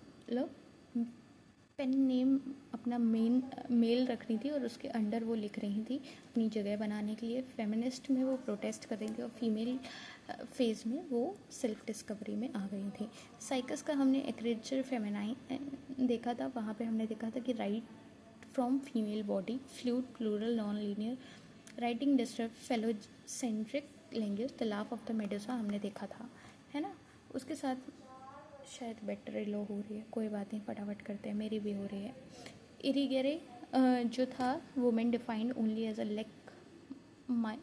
पेन नेम अपना मेल रख रही थी और उसके अंडर वो लिख रही थी अपनी जगह बनाने के लिए। फेमिनिस्ट में वो प्रोटेस्ट कर रही थी और फीमेल फेज में वो सेल्फ डिस्कवरी में आ गई थी। साइकस का हमने एक्रेचर फेमिनाइन देखा था, वहाँ पे हमने देखा था कि write from female body, fluid, plural, non linear, writing disturb, phallocentric language, the laugh of the Medusa हमने देखा था, है ना। उसके साथ शायद बैटरी लो हो रही है, कोई बात नहीं, फटाफट करते हैं, मेरी भी हो रही है। इरीगेरे जो था, women defined only as a leg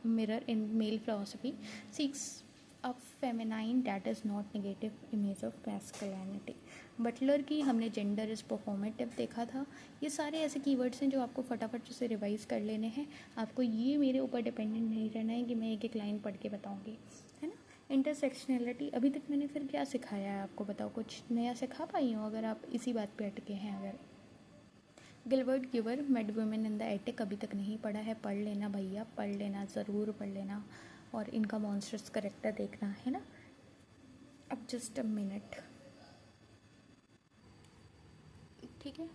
mirror in male philosophy, seeks a feminine that is not negative image of masculinity. Butler की हमने जेंडर इज परफॉर्मेटिव देखा था। ये सारे ऐसे कीवर्ड्स हैं जो आपको फटाफट से रिवाइज कर लेने हैं। आपको ये मेरे ऊपर डिपेंडेंट नहीं रहना है कि मैं एक एक लाइन पढ़ के बताऊँगी, है ना। इंटरसेक्शनलिटी, अभी तक मैंने फिर क्या सिखाया है आपको, बताओ, कुछ नया सिखा पाई हूँ अगर आप इसी बात पे अटके हैं। अगर Gilbert giver, made women in the attic, अभी तक नहीं पढ़ा है, पढ़ लेना भैया, पढ़ लेना, ज़रूर पढ़ लेना। और इनका मॉन्स्टर्स करेक्टर देखना, है ना। अब जस्ट अ मिनट, ठीक है।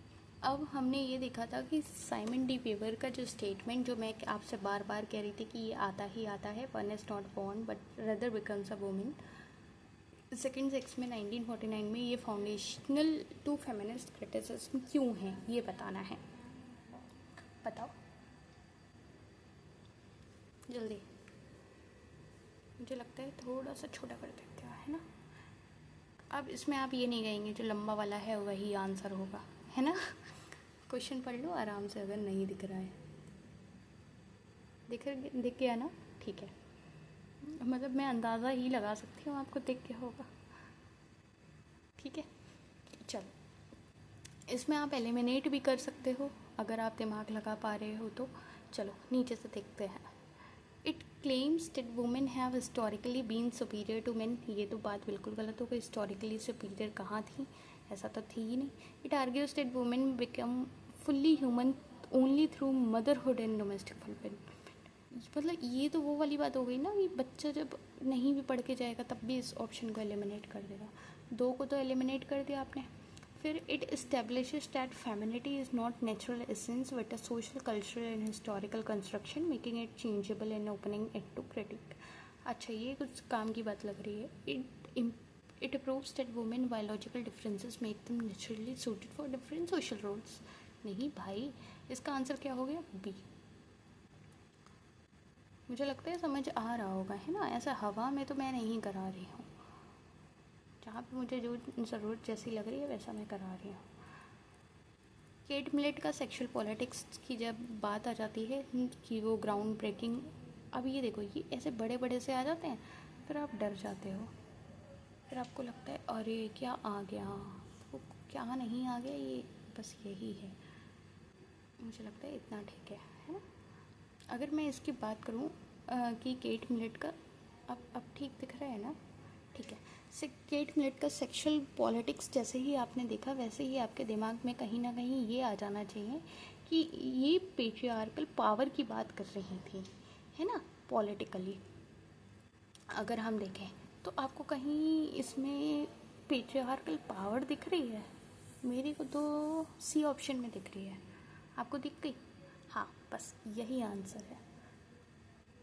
अब हमने ये देखा था कि साइमन डी वेबर का जो स्टेटमेंट, जो मैं आपसे बार बार कह रही थी कि ये आता ही आता है, one is not born but rather becomes a women. Second 6 में 1949 में ये फाउंडेशनल टू फेमिनिस्ट क्रिटिसिज्म क्यों है, ये बताना है, बताओ जल्दी। मुझे लगता है थोड़ा सा छोटा कर देते हैं, है ना। अब इसमें आप ये नहीं कहेंगे जो लंबा वाला है वही आंसर होगा, है ना। क्वेश्चन पढ़ लो आराम से, अगर नहीं दिख रहा है। दिख गया ना, ठीक है। मतलब मैं अंदाज़ा ही लगा सकती हूँ आपको दिख क्या होगा, ठीक है। चलो, इसमें आप एलिमिनेट भी कर सकते हो अगर आप दिमाग लगा पा रहे हो तो। चलो नीचे से देखते हैं। It claims that women have historically been superior to men, ये तो बात बिल्कुल गलत हो गई। हिस्टोरिकली सुपीरियर कहाँ थी, ऐसा तो थी ही नहीं। It argues that women become fully human only through motherhood and domestic fulfilment. मतलब ये तो वो वाली बात हो गई ना कि बच्चा जब नहीं भी पढ़ के जाएगा तब भी इस ऑप्शन को एलिमिनेट कर देगा। दो को तो एलिमिनेट कर दिया आपने। फिर it establishes that femininity is not natural essence but a social cultural and historical construction making it changeable and opening it to critique. अच्छा, ये कुछ काम की बात लग रही है। It proves that women biological differences make them naturally suited for different social roles. नहीं भाई, इसका आंसर क्या हो गया? बी। मुझे लगता है समझ आ रहा होगा, है ना। ऐसा हवा में तो मैं नहीं करा रही हूँ, जहाँ पे मुझे जो ज़रूरत जैसी लग रही है वैसा मैं करा रही हूँ। केट मिलेट का सेक्सुअल पॉलिटिक्स की जब बात आ जाती है कि वो ग्राउंड ब्रेकिंग, अब ये देखो, ये ऐसे बड़े बड़े से आ जाते हैं, फिर आप डर जाते हो, फिर आपको लगता है अरे क्या आ गया, वो क्या नहीं आ गया, ये बस यही है। मुझे लगता है इतना ठीक है ना। अगर मैं इसकी बात करूँ कि केट मिलेट का, अब ठीक दिख रहा है ना? ठीक है। केट मिलेट का सेक्सुअल पॉलिटिक्स जैसे ही आपने देखा वैसे ही आपके दिमाग में कहीं ना कहीं ये आ जाना चाहिए कि ये पेट्रियार्कल पावर की बात कर रही थी, है ना, पॉलिटिकली। अगर हम देखें तो आपको कहीं इसमें पेट्रियार्कल पावर दिख रही है? मेरे को तो सी ऑप्शन में दिख रही है। आपको दिख गई? हाँ, बस यही आंसर है।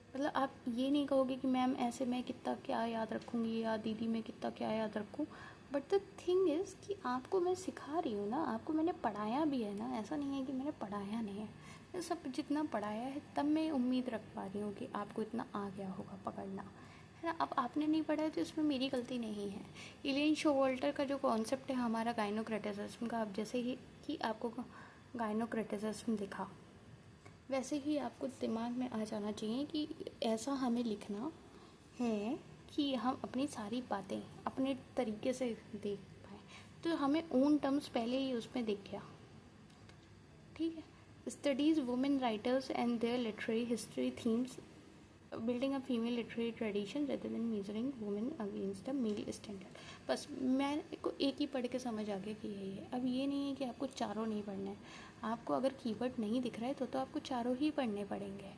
मतलब आप ये नहीं कहोगे कि मैम ऐसे मैं कितना क्या याद रखूँगी या दीदी मैं कितना क्या याद रखूँ, बट द थिंग इज़ कि आपको मैं सिखा रही हूँ ना, आपको मैंने पढ़ाया भी है ना, ऐसा नहीं है कि मैंने पढ़ाया नहीं है। मैं सब जितना पढ़ाया है तब मैं उम्मीद रख पा रही हूँ कि आपको इतना आ गया होगा पकड़ना, है ना। अब आपने नहीं पढ़ा है तो इसमें मेरी गलती नहीं है। इलियन शोवाल्टर का जो कॉन्सेप्ट है हमारा गाइनोक्रेटिसिज्म का, अब जैसे ही कि आपको गाइनोक्रेटिसिज्म दिखा वैसे ही आपको दिमाग में आ जाना चाहिए कि ऐसा हमें लिखना है कि हम अपनी सारी बातें अपने तरीके से देख पाएँ। तो हमें ओन टर्म्स पहले ही उसमें दिख गया, ठीक है। Studies women writers and their literary history themes building a female literary tradition rather than measuring women against a male standard. बस मैं को एक ही पढ़ के समझ आ गया कि यही है। अब ये नहीं है कि आपको चारों नहीं पढ़ना है। आपको अगर कीवर्ड नहीं दिख रहा है तो आपको चारों ही पढ़ने पड़ेंगे।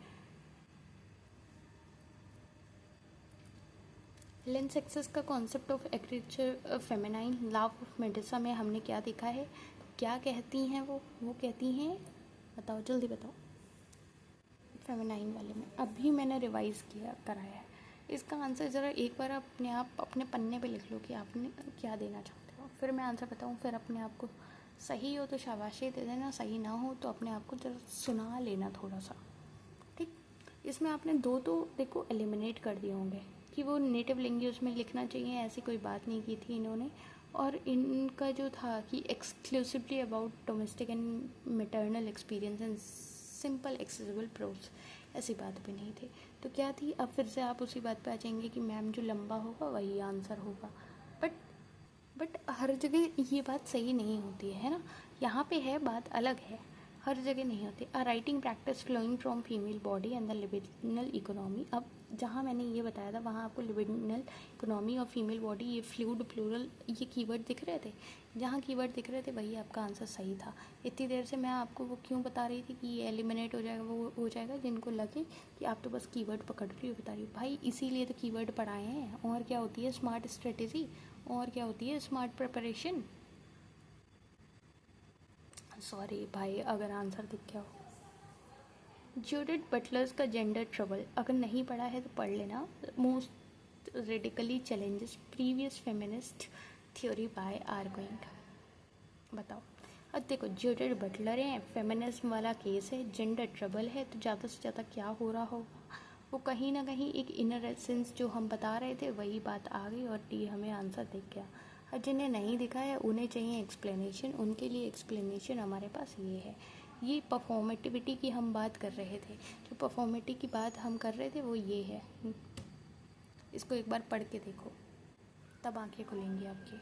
हेलेन सक्सेस का concept of ecriture feminine laugh of Medusa में हमने क्या देखा है? क्या कहती हैं वो कहती हैं, बताओ जल्दी बताओ। फेमिनाइन वाले में अभी मैंने रिवाइज़ किया कराया है। इसका आंसर ज़रा एक बार आप अपने पन्ने पे लिख लो कि आपने क्या देना चाहते हो, फिर मैं आंसर बताऊँ। फिर अपने आप को सही हो तो शाबाशी दे देना, सही ना हो तो अपने आप को जरा सुना लेना थोड़ा सा, ठीक। इसमें आपने दो तो देखो एलिमिनेट कर दिए होंगे कि वो नेटिव लैंग्वेज में लिखना चाहिए, ऐसी कोई बात नहीं की थी इन्होंने। और इनका जो था कि exclusively about domestic and maternal experience and simple accessible prose, ऐसी बात भी नहीं थी। तो क्या थी? अब फिर से आप उसी बात पे आ जाएंगे कि मैम जो लंबा होगा वही आंसर होगा। बट बट हर जगह ये बात सही नहीं होती है ना। यहाँ पे है बात अलग है, हर जगह नहीं होती। A writing practice flowing from female body and the libidinal economy. अब जहाँ मैंने ये बताया था वहाँ आपको लिबिडिनल इकोनॉमी और फीमेल बॉडी, ये फ्लूइड प्लूरल, ये कीवर्ड दिख रहे थे। जहाँ कीवर्ड दिख रहे थे वही आपका आंसर सही था। इतनी देर से मैं आपको वो क्यों बता रही थी कि ये एलिमिनेट हो जाएगा, वो हो जाएगा, जिनको लगे कि आप तो बस कीवर्ड पकड़ रही हो बता रही हो। भाई इसीलिए तो कीवर्ड पढ़ाए हैं। और क्या होती है स्मार्ट स्ट्रेटेजी, और क्या होती है स्मार्ट प्रिपरेशन। सॉरी भाई अगर आंसर दिख गया हो। जूडिथ बटलर्स का जेंडर ट्रबल, अगर नहीं पढ़ा है तो पढ़ लेना। Most radically challenges previous feminist theory by arguing. बताओ। अब देखो जूडिथ बटलर है, फेमिनिज्म वाला केस है, जेंडर ट्रबल है, तो ज़्यादा से ज़्यादा क्या हो रहा होगा? वो कहीं ना कहीं एक इनर एसेंस जो हम बता रहे थे वही बात आ गई और डी हमें आंसर दिख गया। और जिन्हें नहीं दिखा है उन्हें चाहिए एक्सप्लेनेशन, उनके लिए एक्सप्लेनेशन हमारे पास ये है। ये परफॉर्मेटिविटी की हम बात कर रहे थे, जो परफॉर्मेटिव की बात हम कर रहे थे वो ये है। इसको एक बार पढ़ के देखो तब आंखें खुलेंगी आपकी।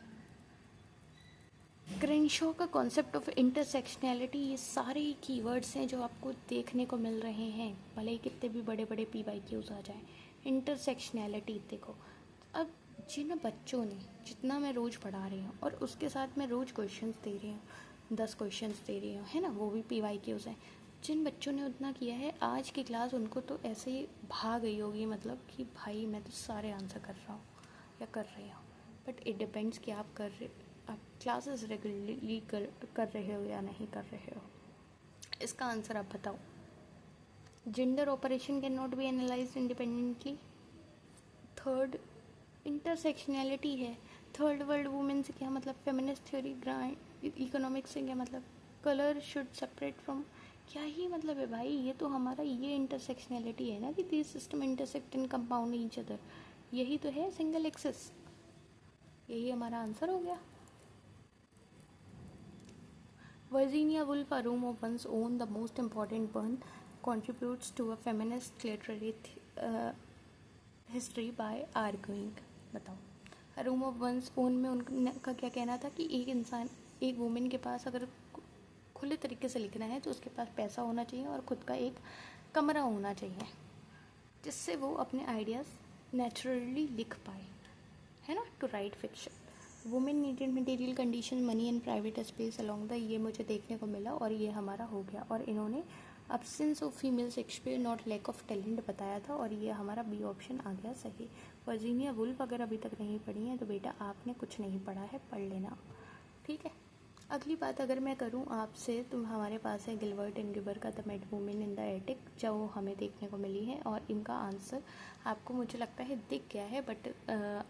क्रेनशॉ का कॉन्सेप्ट ऑफ इंटरसेक्शनैलिटी, ये सारे कीवर्ड्स हैं जो आपको देखने को मिल रहे हैं, भले ही कितने भी बड़े बड़े PYQs आ जाए। इंटरसेक्शनैलिटी देखो। अब जिन बच्चों ने, जितना मैं रोज़ पढ़ा रही हूँ और उसके साथ मैं रोज़ क्वेश्चंस दे रही हूँ, 10 क्वेश्चंस दे रही हूँ, है ना, वो भी PYQs हैं। जिन बच्चों ने उतना किया है आज की क्लास उनको तो ऐसे ही भाग गई होगी, मतलब कि भाई मैं तो सारे आंसर कर रहा हूँ या कर रही हूँ। बट इट डिपेंड्स कि आप क्लासेस रेगुलरली कर रहे हो या नहीं कर रहे हो। इसका आंसर आप बताओ। Gender operation can not be analyse independently. Third, intersectionality है। थर्ड वर्ल्ड वुमेन से क्या मतलब, फेमिनिस्ट थ्योरी, इकोनॉमिक्स से क्या मतलब, कलर शुड सेपरेट फ्रॉम, क्या ही मतलब है भाई। ये तो हमारा ये इंटरसेक्शनैलिटी है ना कि these system intersect and compound each other, यही तो है सिंगल एक्सेस। यही हमारा आंसर हो गया। Virginia Woolf, A Room of One's Own, the most important one, contributes to a feminist literary history by arguing। बताओ, A Room of One's Own में उनका क्या कहना था कि एक इंसान, एक वुमेन के पास अगर खुले तरीके से लिखना है तो उसके पास पैसा होना चाहिए और ख़ुद का एक कमरा होना चाहिए जिससे वो अपने आइडियाज़ नेचुरली लिख पाए, है ना, to write fiction. Women needed material condition, money and private space along the, ये मुझे देखने को मिला और ये हमारा हो गया। और इन्होंने absence of female Shakespeare not lack of talent बताया था और ये हमारा बी ऑप्शन आ गया सही। वर्जीनिया वुल्फ अगर अभी तक नहीं पढ़ी है तो बेटा आपने कुछ नहीं पढ़ा है, पढ़ लेना, ठीक है। अगली बात अगर मैं करूं आपसे, तो हमारे पास है गिलबर्ट एंड गिबर का the mad women in the attic, जो हमें देखने को मिली है। और इनका आंसर आपको मुझे लगता है दिख गया है, बट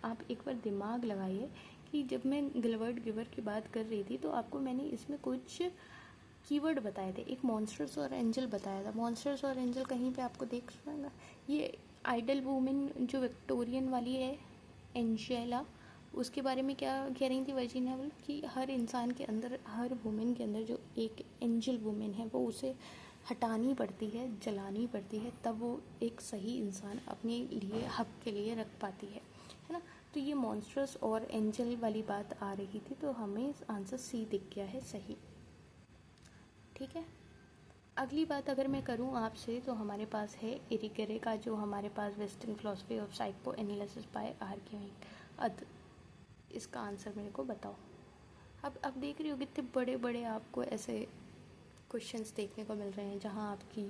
आप एक बार दिमाग लगाइए कि जब मैं गिलबर्ट गिबर की बात कर रही थी तो आपको मैंने इसमें कुछ कीवर्ड बताए थे। एक मॉन्स्टर्स और एंजल बताया था। मॉन्स्टर्स और एंजल कहीं पे आपको देख सुनागा। ये आइडल वुमेन जो विक्टोरियन वाली है, एंजेला, उसके बारे में क्या कह रही थी वर्जीनिया वुल्फ कि हर इंसान के अंदर, हर वुमेन के अंदर जो एक एंजल वुमेन है वो उसे हटानी पड़ती है, जलानी पड़ती है, तब वो एक सही इंसान अपने लिए, हक के लिए रख पाती है ना। तो ये मॉन्स्टर्स और एंजल वाली बात आ रही थी, तो हमें आंसर सी दिख गया है सही, ठीक है। अगली बात अगर मैं करूं आपसे तो हमारे पास है इरिगेरे का, जो हमारे पास western philosophy of psychoanalysis by arguing. इसका आंसर मेरे को बताओ। अब देख रही हो कितने बड़े बड़े आपको ऐसे क्वेश्चंस देखने को मिल रहे हैं जहां आपकी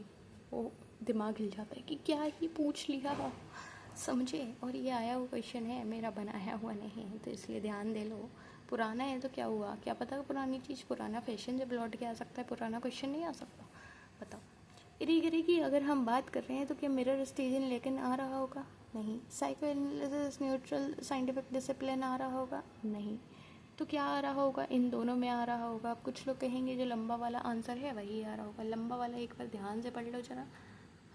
वो दिमाग हिल जाता है कि क्या ही पूछ लिया, समझे। और ये आया हुआ क्वेश्चन है, मेरा बनाया हुआ नहीं है, तो इसलिए ध्यान दे लो। पुराना है तो क्या हुआ, क्या पता पुरानी चीज़, पुराना फैशन जब लौट के आ सकता है, पुराना क्वेश्चन नहीं आ सकता। बताओ, इरीगरी की अगर हम बात कर रहे हैं तो क्या मिरर स्टेजन लेकिन आ रहा होगा, नहीं। Psychoanalysis neutral scientific discipline आ रहा होगा, नहीं। तो क्या आ रहा होगा, इन दोनों में आ रहा होगा। अब कुछ लोग कहेंगे जो लंबा वाला आंसर है वही आ रहा होगा। लंबा वाला एक बार ध्यान से पढ़ लो जरा,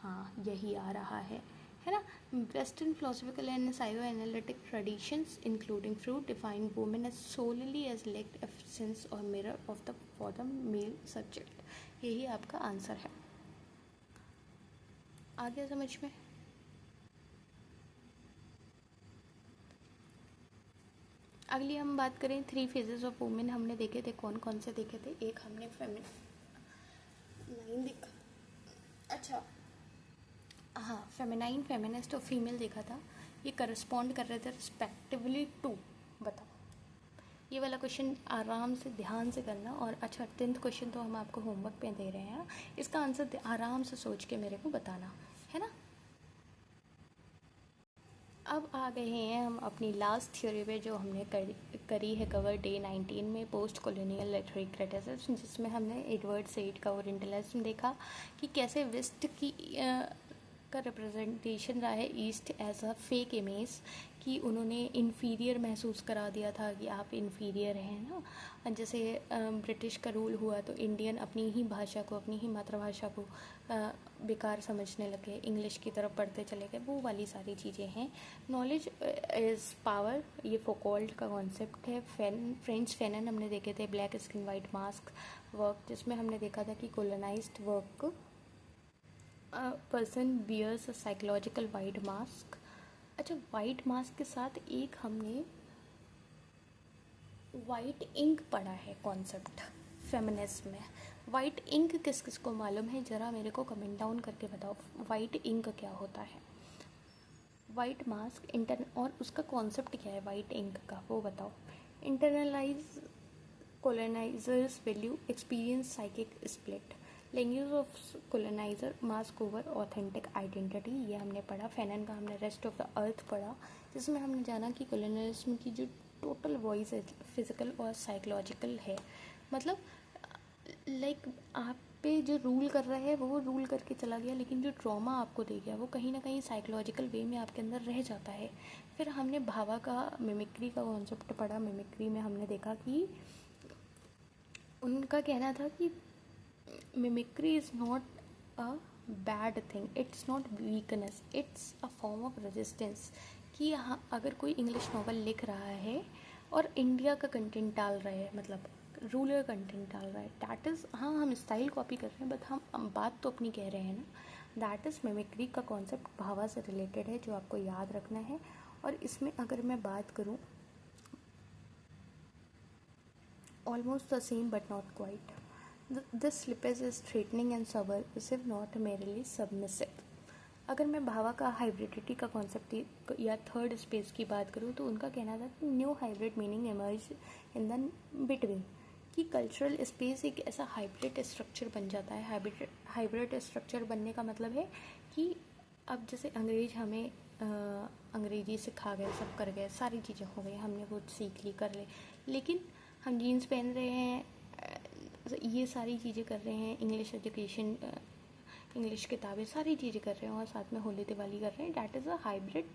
हाँ यही आ रहा है ना। Western philosophical and psychoanalytic traditions including Freud define women as solely as lacked efficiency और mirror of the for the male subject, यही आपका आंसर है। आ गया समझ में। अगली हम बात करें 3 फेजेस ऑफ वुमेन, हमने देखे थे, कौन कौन से देखे थे। एक हमने फेमिनाइन देखा, अच्छा हाँ, फेमिनाइन, फेमिनिस्ट और फीमेल देखा था। ये करस्पॉन्ड कर रहे थे रिस्पेक्टिवली टू। बताओ, ये वाला क्वेश्चन आराम से ध्यान से करना। और अच्छा, 10th क्वेश्चन तो हम आपको होमवर्क पे दे रहे हैं, इसका आंसर आराम से सोच के मेरे को बताना, है ना। अब आ गए हैं हम अपनी लास्ट थ्योरी पे, जो हमने करी है कवर डे 19 में, पोस्ट कॉलोनियल लिटरेरी क्रिटिसिज्म, जिसमें हमने एडवर्ड सेड का ओरिएंटलिज्म देखा कि कैसे वेस्ट की का रिप्रेजेंटेशन रहा है east as a fake image, कि उन्होंने इन्फीरियर महसूस करा दिया था कि आप इन्फीरियर हैं ना। जैसे ब्रिटिश का रूल हुआ तो इंडियन अपनी ही भाषा को, अपनी ही मातृभाषा को बेकार समझने लगे, इंग्लिश की तरफ बढ़ते चले गए, वो वाली सारी चीज़ें हैं। नॉलेज इज़ पावर, ये फोकॉल्ट का कॉन्सेप्ट है। फ्रेंच फैनन हमने देखे थे, black skin white mask work, जिसमें हमने देखा था कि colonized work person bears a psychological white mask. अच्छा, वाइट मास्क के साथ एक हमने वाइट इंक पढ़ा है कॉन्सेप्ट फेमिनिज्म में। वाइट इंक किस किस को मालूम है, ज़रा मेरे को कमेंट डाउन करके बताओ वाइट इंक क्या होता है। वाइट मास्क और उसका कॉन्सेप्ट क्या है वाइट इंक का, वो बताओ। Internalize colonizers value experience psychic split, language of colonizer, mask over authentic identity, ये हमने पढ़ा। फैनन का हमने रेस्ट ऑफ द अर्थ पढ़ा, जिसमें हमने जाना कि कोलोनियलिज्म की जो टोटल वॉइस है फिजिकल और साइकोलॉजिकल है। मतलब लाइक आप पे जो रूल कर रहा है वो रूल करके चला गया, लेकिन जो ट्रॉमा आपको दे गया वो कहीं ना कहीं साइकोलॉजिकल वे में आपके अंदर रह जाता है। फिर हमने भावा का मिमिक्री का कॉन्सेप्ट पढ़ा। मिमिक्री में हमने देखा कि उनका कहना था कि mimicry is not a bad thing, it's not weakness, it's a form of resistance. कि हाँ, अगर कोई इंग्लिश नॉवल लिख रहा है और इंडिया का कंटेंट डाल रहा है, मतलब रूरल कंटेंट डाल रहा है, दैट इज़, हाँ हम स्टाइल कॉपी कर रहे हैं बट हम बात तो अपनी कह रहे हैं ना। दैट इज़ मिमिक्री का कॉन्सेप्ट भावा से रिलेटेड है, जो आपको याद रखना है। और इसमें अगर मैं बात करूँ, almost the same but not quite. This slippage is threatening and subversive, not merely submissive. अगर मैं भावा का हाइब्रिडिटी का कॉन्सेप्ट या थर्ड स्पेस की बात करूँ, तो उनका कहना था कि new hybrid meaning emerge in the between, कि कल्चरल स्पेस एक ऐसा हाइब्रिड स्ट्रक्चर बन जाता है। हाइब्रिड स्ट्रक्चर बनने का मतलब है कि अब जैसे अंग्रेज हमें अंग्रेजी सिखा गए, सब कर गए, सारी चीज़ें हो गई, हमने वो सीख ली, कर ले, लेकिन हम जीन्स पहन रहे हैं, ये सारी चीज़ें कर रहे हैं, इंग्लिश एजुकेशन, इंग्लिश किताबें, सारी चीज़ें कर रहे हैं और साथ में होली दिवाली कर रहे हैं। That is a hybrid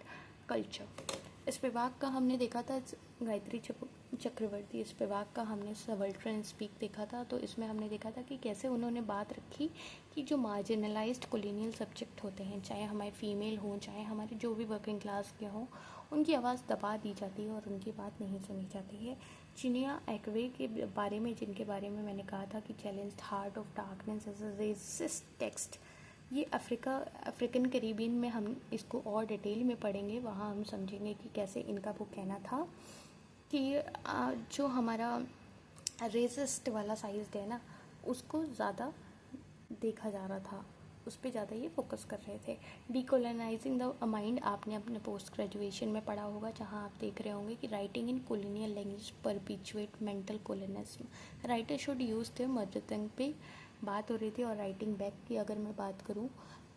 culture. Spivak का हमने देखा था, गायत्री चक्रवर्ती स्पिवाक का हमने सबल्ट्रन स्पीक देखा था। तो इसमें हमने देखा था कि कैसे उन्होंने बात रखी कि जो मार्जिनलाइज्ड कोलोनियल सब्जेक्ट होते हैं, चाहे हमारे फीमेल हों, चाहे हमारे जो भी वर्किंग क्लास के हों, उनकी आवाज़ दबा दी जाती है और उनकी बात नहीं सुनी जाती है। चिनिया एक्वे के बारे में, जिनके बारे में मैंने कहा था कि challenged Heart of Darkness as a racist text, ये अफ्रीकन कैरिबियन में हम इसको और डिटेल में पढ़ेंगे, वहाँ हम समझेंगे कि कैसे इनका वो कहना था कि जो हमारा रेसिस्ट वाला साइज है ना, उसको ज़्यादा देखा जा रहा था, उस पर ज़्यादा ये फोकस कर रहे थे। डीकोलोनाइजिंग द माइंड आपने अपने पोस्ट ग्रेजुएशन में पढ़ा होगा, जहाँ आप देख रहे होंगे कि writing in colonial language perpetuate mental colonialism, writer should use the mother tongue पे बात हो रही थी। और राइटिंग बैक की अगर मैं बात करूँ,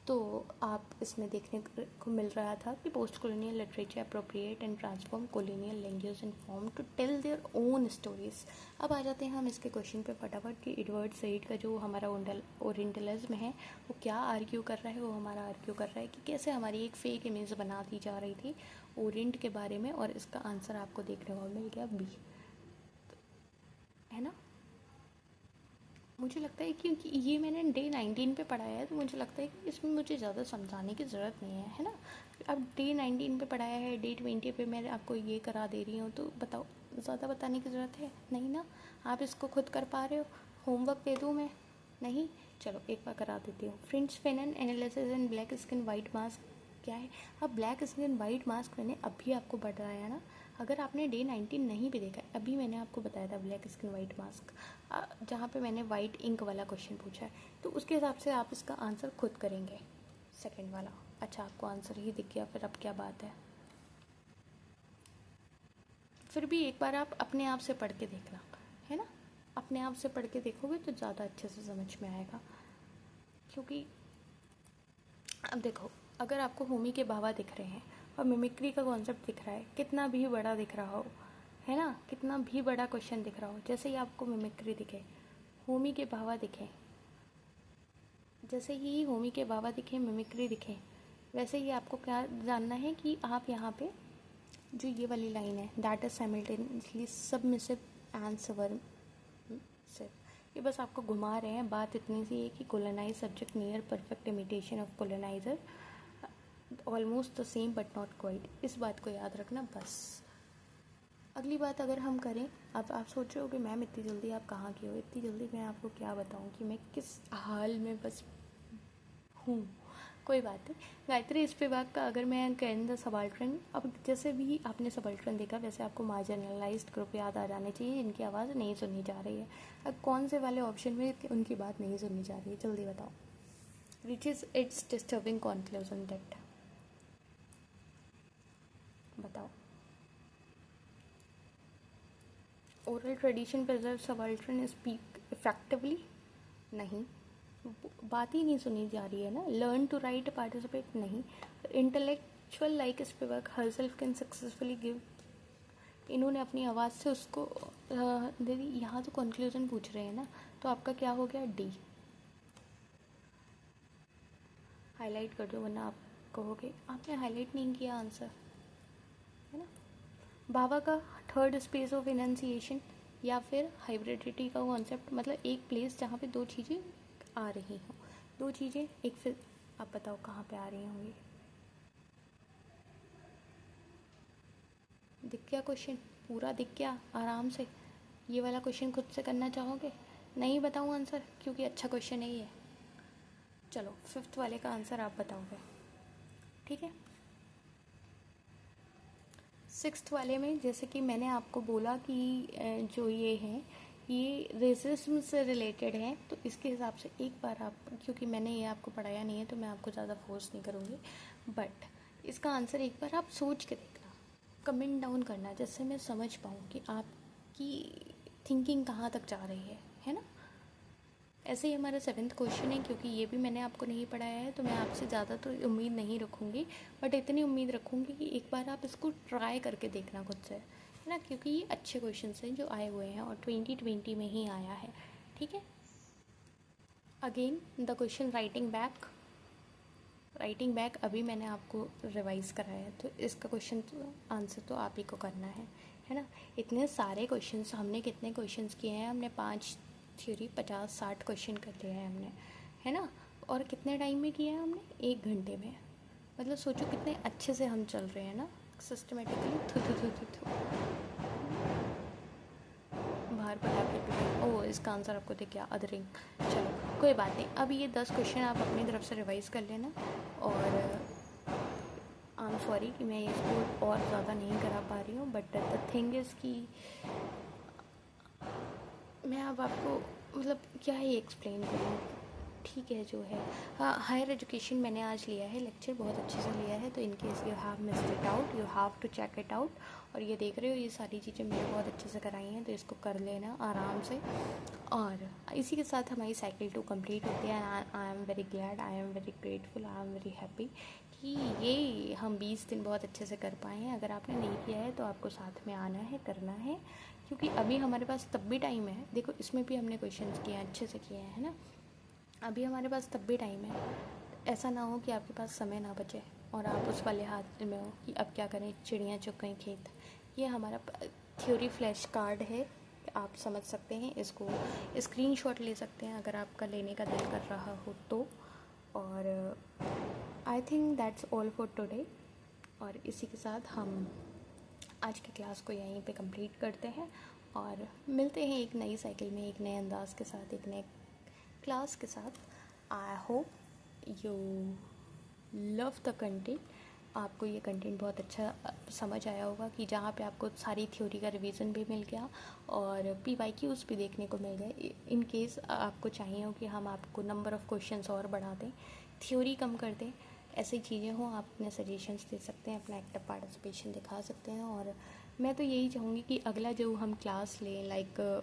तो आप इसमें देखने को मिल रहा था कि post colonial literature appropriate and transform colonial language in form to tell their own stories. अब आ जाते हैं हम इसके क्वेश्चन पे फटाफट कि एडवर्ड सईद का जो हमारा ओरिएंटलिज्म है वो क्या आर्ग्यू कर रहा है। वो हमारा आर्ग्यू कर रहा है कि कैसे हमारी एक फेक इमेज बना दी जा रही थी ओरिएंट के बारे में, और इसका आंसर आपको देखने को मिल गया बी, है ना। मुझे लगता है क्योंकि ये मैंने डे 19 पे पढ़ाया है, तो मुझे लगता है कि इसमें मुझे ज़्यादा समझाने की ज़रूरत नहीं है ना। अब डे 19 पे पढ़ाया है, डे 20 पे मैं आपको ये करा दे रही हूँ, तो बताओ ज़्यादा बताने की ज़रूरत है नहीं ना। आप इसको खुद कर पा रहे हो, होमवर्क दे दूँ मैं? नहीं, चलो एक बार करा देती हूँ। Frantz Fanon analysis in black skin white mask क्या है। अब ब्लैक स्किन वाइट मास्क मैंने अभी आपको बताया ना, अगर आपने डे 19 नहीं भी देखा है, अभी मैंने आपको बताया था ब्लैक स्किन वाइट मास्क, जहाँ पे मैंने वाइट इंक वाला क्वेश्चन पूछा है, तो उसके हिसाब से आप इसका आंसर खुद करेंगे, सेकंड वाला। अच्छा, आपको आंसर ही दिख गया, फिर अब क्या बात है। फिर भी एक बार आप अपने आप से पढ़ के देखना, है ना। अपने आप से पढ़ के देखोगे तो ज़्यादा अच्छे से समझ में आएगा। क्योंकि अब देखो, अगर आपको होमी के भावा दिख रहे हैं और मिमिक्री का कॉन्सेप्ट दिख रहा है, कितना भी बड़ा दिख रहा हो, है ना, कितना भी बड़ा क्वेश्चन दिख रहा हो, जैसे ही आपको मिमिक्री दिखे, होमी के भावा दिखे, जैसे ही होमी के भावा दिखे, मिमिक्री दिखे, वैसे ही आपको क्या जानना है कि आप यहाँ पे जो ये वाली लाइन है, that is simultaneously submissive and submissive, ये बस आपको घुमा रहे हैं। बात इतनी सी है कि colonize subject near perfect imitation of colonizer, almost the same but not quite, इस बात को याद रखना बस। अगली बात अगर हम करें, अब आप सोच रहे हो कि मैम इतनी जल्दी आप कहाँ की हो, इतनी जल्दी मैं आपको क्या बताऊँ कि मैं किस हाल में बस हूँ। कोई बात नहीं। गायत्री स्पिवाक का अगर मैं कहूँ द सबाल्टर्न, अब जैसे भी आपने सबाल्टर्न देखा, वैसे आपको मार्जिनलाइज्ड ग्रुप याद आ जाने चाहिए जिनकी आवाज़ नहीं सुनी जा रही है। अब कौन से वाले ऑप्शन में उनकी बात नहीं सुनी जा रही है, जल्दी बताओ। Which is its disturbing conclusion that, बताओ। Oral tradition preserve subaltern speak effectively, नहीं। बात ही नहीं सुनी जा रही है ना। लर्न टू राइट, पार्टिसिपेट नहीं। Intellectual like Spivak herself can successfully give, इन्होंने अपनी आवाज़ से उसको दे दी। यहाँ तो कंक्लूजन पूछ रहे हैं ना, तो आपका क्या हो गया, डी। हाईलाइट कर दो वरना आप कहोगे आपने हाईलाइट नहीं किया आंसर, है ना। भाभा का थर्ड स्पेस ऑफ इनंसिएशन या फिर हाइब्रिडिटी का कॉन्सेप्ट, मतलब एक प्लेस जहाँ पे दो चीज़ें आ रही हों, दो चीज़ें एक, फिर आप बताओ कहाँ पे आ रही होंगी। दिख गया क्वेश्चन, पूरा दिख गया आराम से। ये वाला क्वेश्चन खुद से करना चाहोगे? नहीं बताऊँ आंसर क्योंकि अच्छा क्वेश्चन नहीं है। चलो फिफ्थ वाले का आंसर आप बताओगे, ठीक है। सिक्स्थ वाले में जैसे कि मैंने आपको बोला कि जो ये हैं ये रेसिज्म से रिलेटेड है, तो इसके हिसाब से एक बार आप, क्योंकि मैंने ये आपको पढ़ाया नहीं है तो मैं आपको ज़्यादा फोर्स नहीं करूँगी, बट इसका आंसर एक बार आप सोच के देखना, कमेंट डाउन करना, जिससे मैं समझ पाऊँ कि आपकी थिंकिंग कहाँ तक जा रही है ना। ऐसे ही हमारा सेवेंथ क्वेश्चन है, क्योंकि ये भी मैंने आपको नहीं पढ़ाया है तो मैं आपसे ज़्यादा तो उम्मीद नहीं रखूँगी, बट इतनी उम्मीद रखूँगी कि एक बार आप इसको ट्राई करके देखना खुद से, है ना, क्योंकि ये अच्छे क्वेश्चन हैं जो आए हुए हैं और 2020 में ही आया है, ठीक है। Again the question writing back अभी मैंने आपको रिवाइज़ कराया है, तो इसका क्वेश्चन आंसर तो आप ही को करना है ना। इतने सारे क्वेश्चंस हमने, कितने क्वेश्चंस किए हैं हमने, 5 थ्योरी 50-60 क्वेश्चन कर लिए हैं हमने, है ना। और कितने टाइम में किया है हमने, 1 घंटे में। मतलब सोचो कितने अच्छे से हम चल रहे हैं ना सिस्टमेटिकली। थू थू थू थू थू बाहर पढ़ा के ओह, इसका आंसर आपको दिख गया, अदरिंग। चलो कोई बात नहीं, अब ये 10 क्वेश्चन आप अपनी तरफ से रिवाइज़ कर लेना। और आई एम सॉरी कि मैं इसको और ज़्यादा नहीं करा पा रही हूँ, बट द थिंग इज़ कि मैं अब आपको मतलब क्या ही एक्सप्लेन करूँ, ठीक है जो है। हाँ, हायर एजुकेशन मैंने आज लिया है, लेक्चर बहुत अच्छे से लिया है, तो in case you have missed it out you have to check it out. और ये देख रहे हो, ये सारी चीज़ें मैंने बहुत अच्छे से कराई हैं, तो इसको कर लेना आराम से। और इसी के साथ हमारी साइकिल 2 कंप्लीट होती है। I am very glad, I am very grateful, I am very happy कि ये हम 20 दिन बहुत अच्छे से कर पाए हैं। अगर आपने नहीं किया है तो आपको साथ में आना है, करना है, क्योंकि अभी हमारे पास तब भी टाइम है। देखो इसमें भी हमने क्वेश्चंस किए हैं, अच्छे से किए हैं, है ना। अभी हमारे पास तब भी टाइम है। ऐसा ना हो कि आपके पास समय ना बचे और आप उस वाले हाथ में हो कि अब क्या करें, चिड़ियाँ चुग गई खेत। ये हमारा थ्योरी फ्लैश कार्ड है, आप समझ सकते हैं इसको, स्क्रीनशॉट ले सकते हैं अगर आपका लेने का दिल कर रहा हो तो। और I think that's all for today. और इसी के साथ हम आज की क्लास को यहीं पे कंप्लीट करते हैं और मिलते हैं एक नई साइकिल में, एक नए अंदाज के साथ, एक नए क्लास के साथ। I hope you love the content. आपको ये कंटेंट बहुत अच्छा समझ आया होगा कि जहाँ पे आपको सारी थ्योरी का रिवीजन भी मिल गया और PYQs भी देखने को मिल गए। इन केस आपको चाहिए हो कि हम आपको नंबर ऑफ़ क्वेश्चंस और बढ़ा दें, थ्योरी कम कर दें, ऐसी चीज़ें हों, आप अपने सजेशंस दे सकते हैं, अपना एक्टिव पार्टिसिपेशन दिखा सकते हैं। और मैं तो यही चाहूँगी कि अगला जो हम क्लास लें, लाइक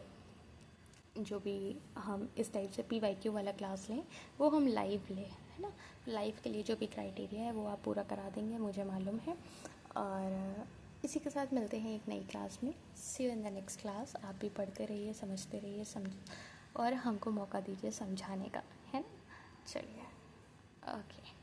जो भी हम इस टाइप से PYQ वाला क्लास लें, वो हम लाइव लें, है ना। लाइव के लिए जो भी क्राइटेरिया है वो आप पूरा करा देंगे, मुझे मालूम है। और इसी के साथ मिलते हैं एक नई क्लास में। See you in the next class. आप भी पढ़ते रहिए, समझते रहिए, और हमको मौका दीजिए समझाने का, है ना। चलिए, ओके।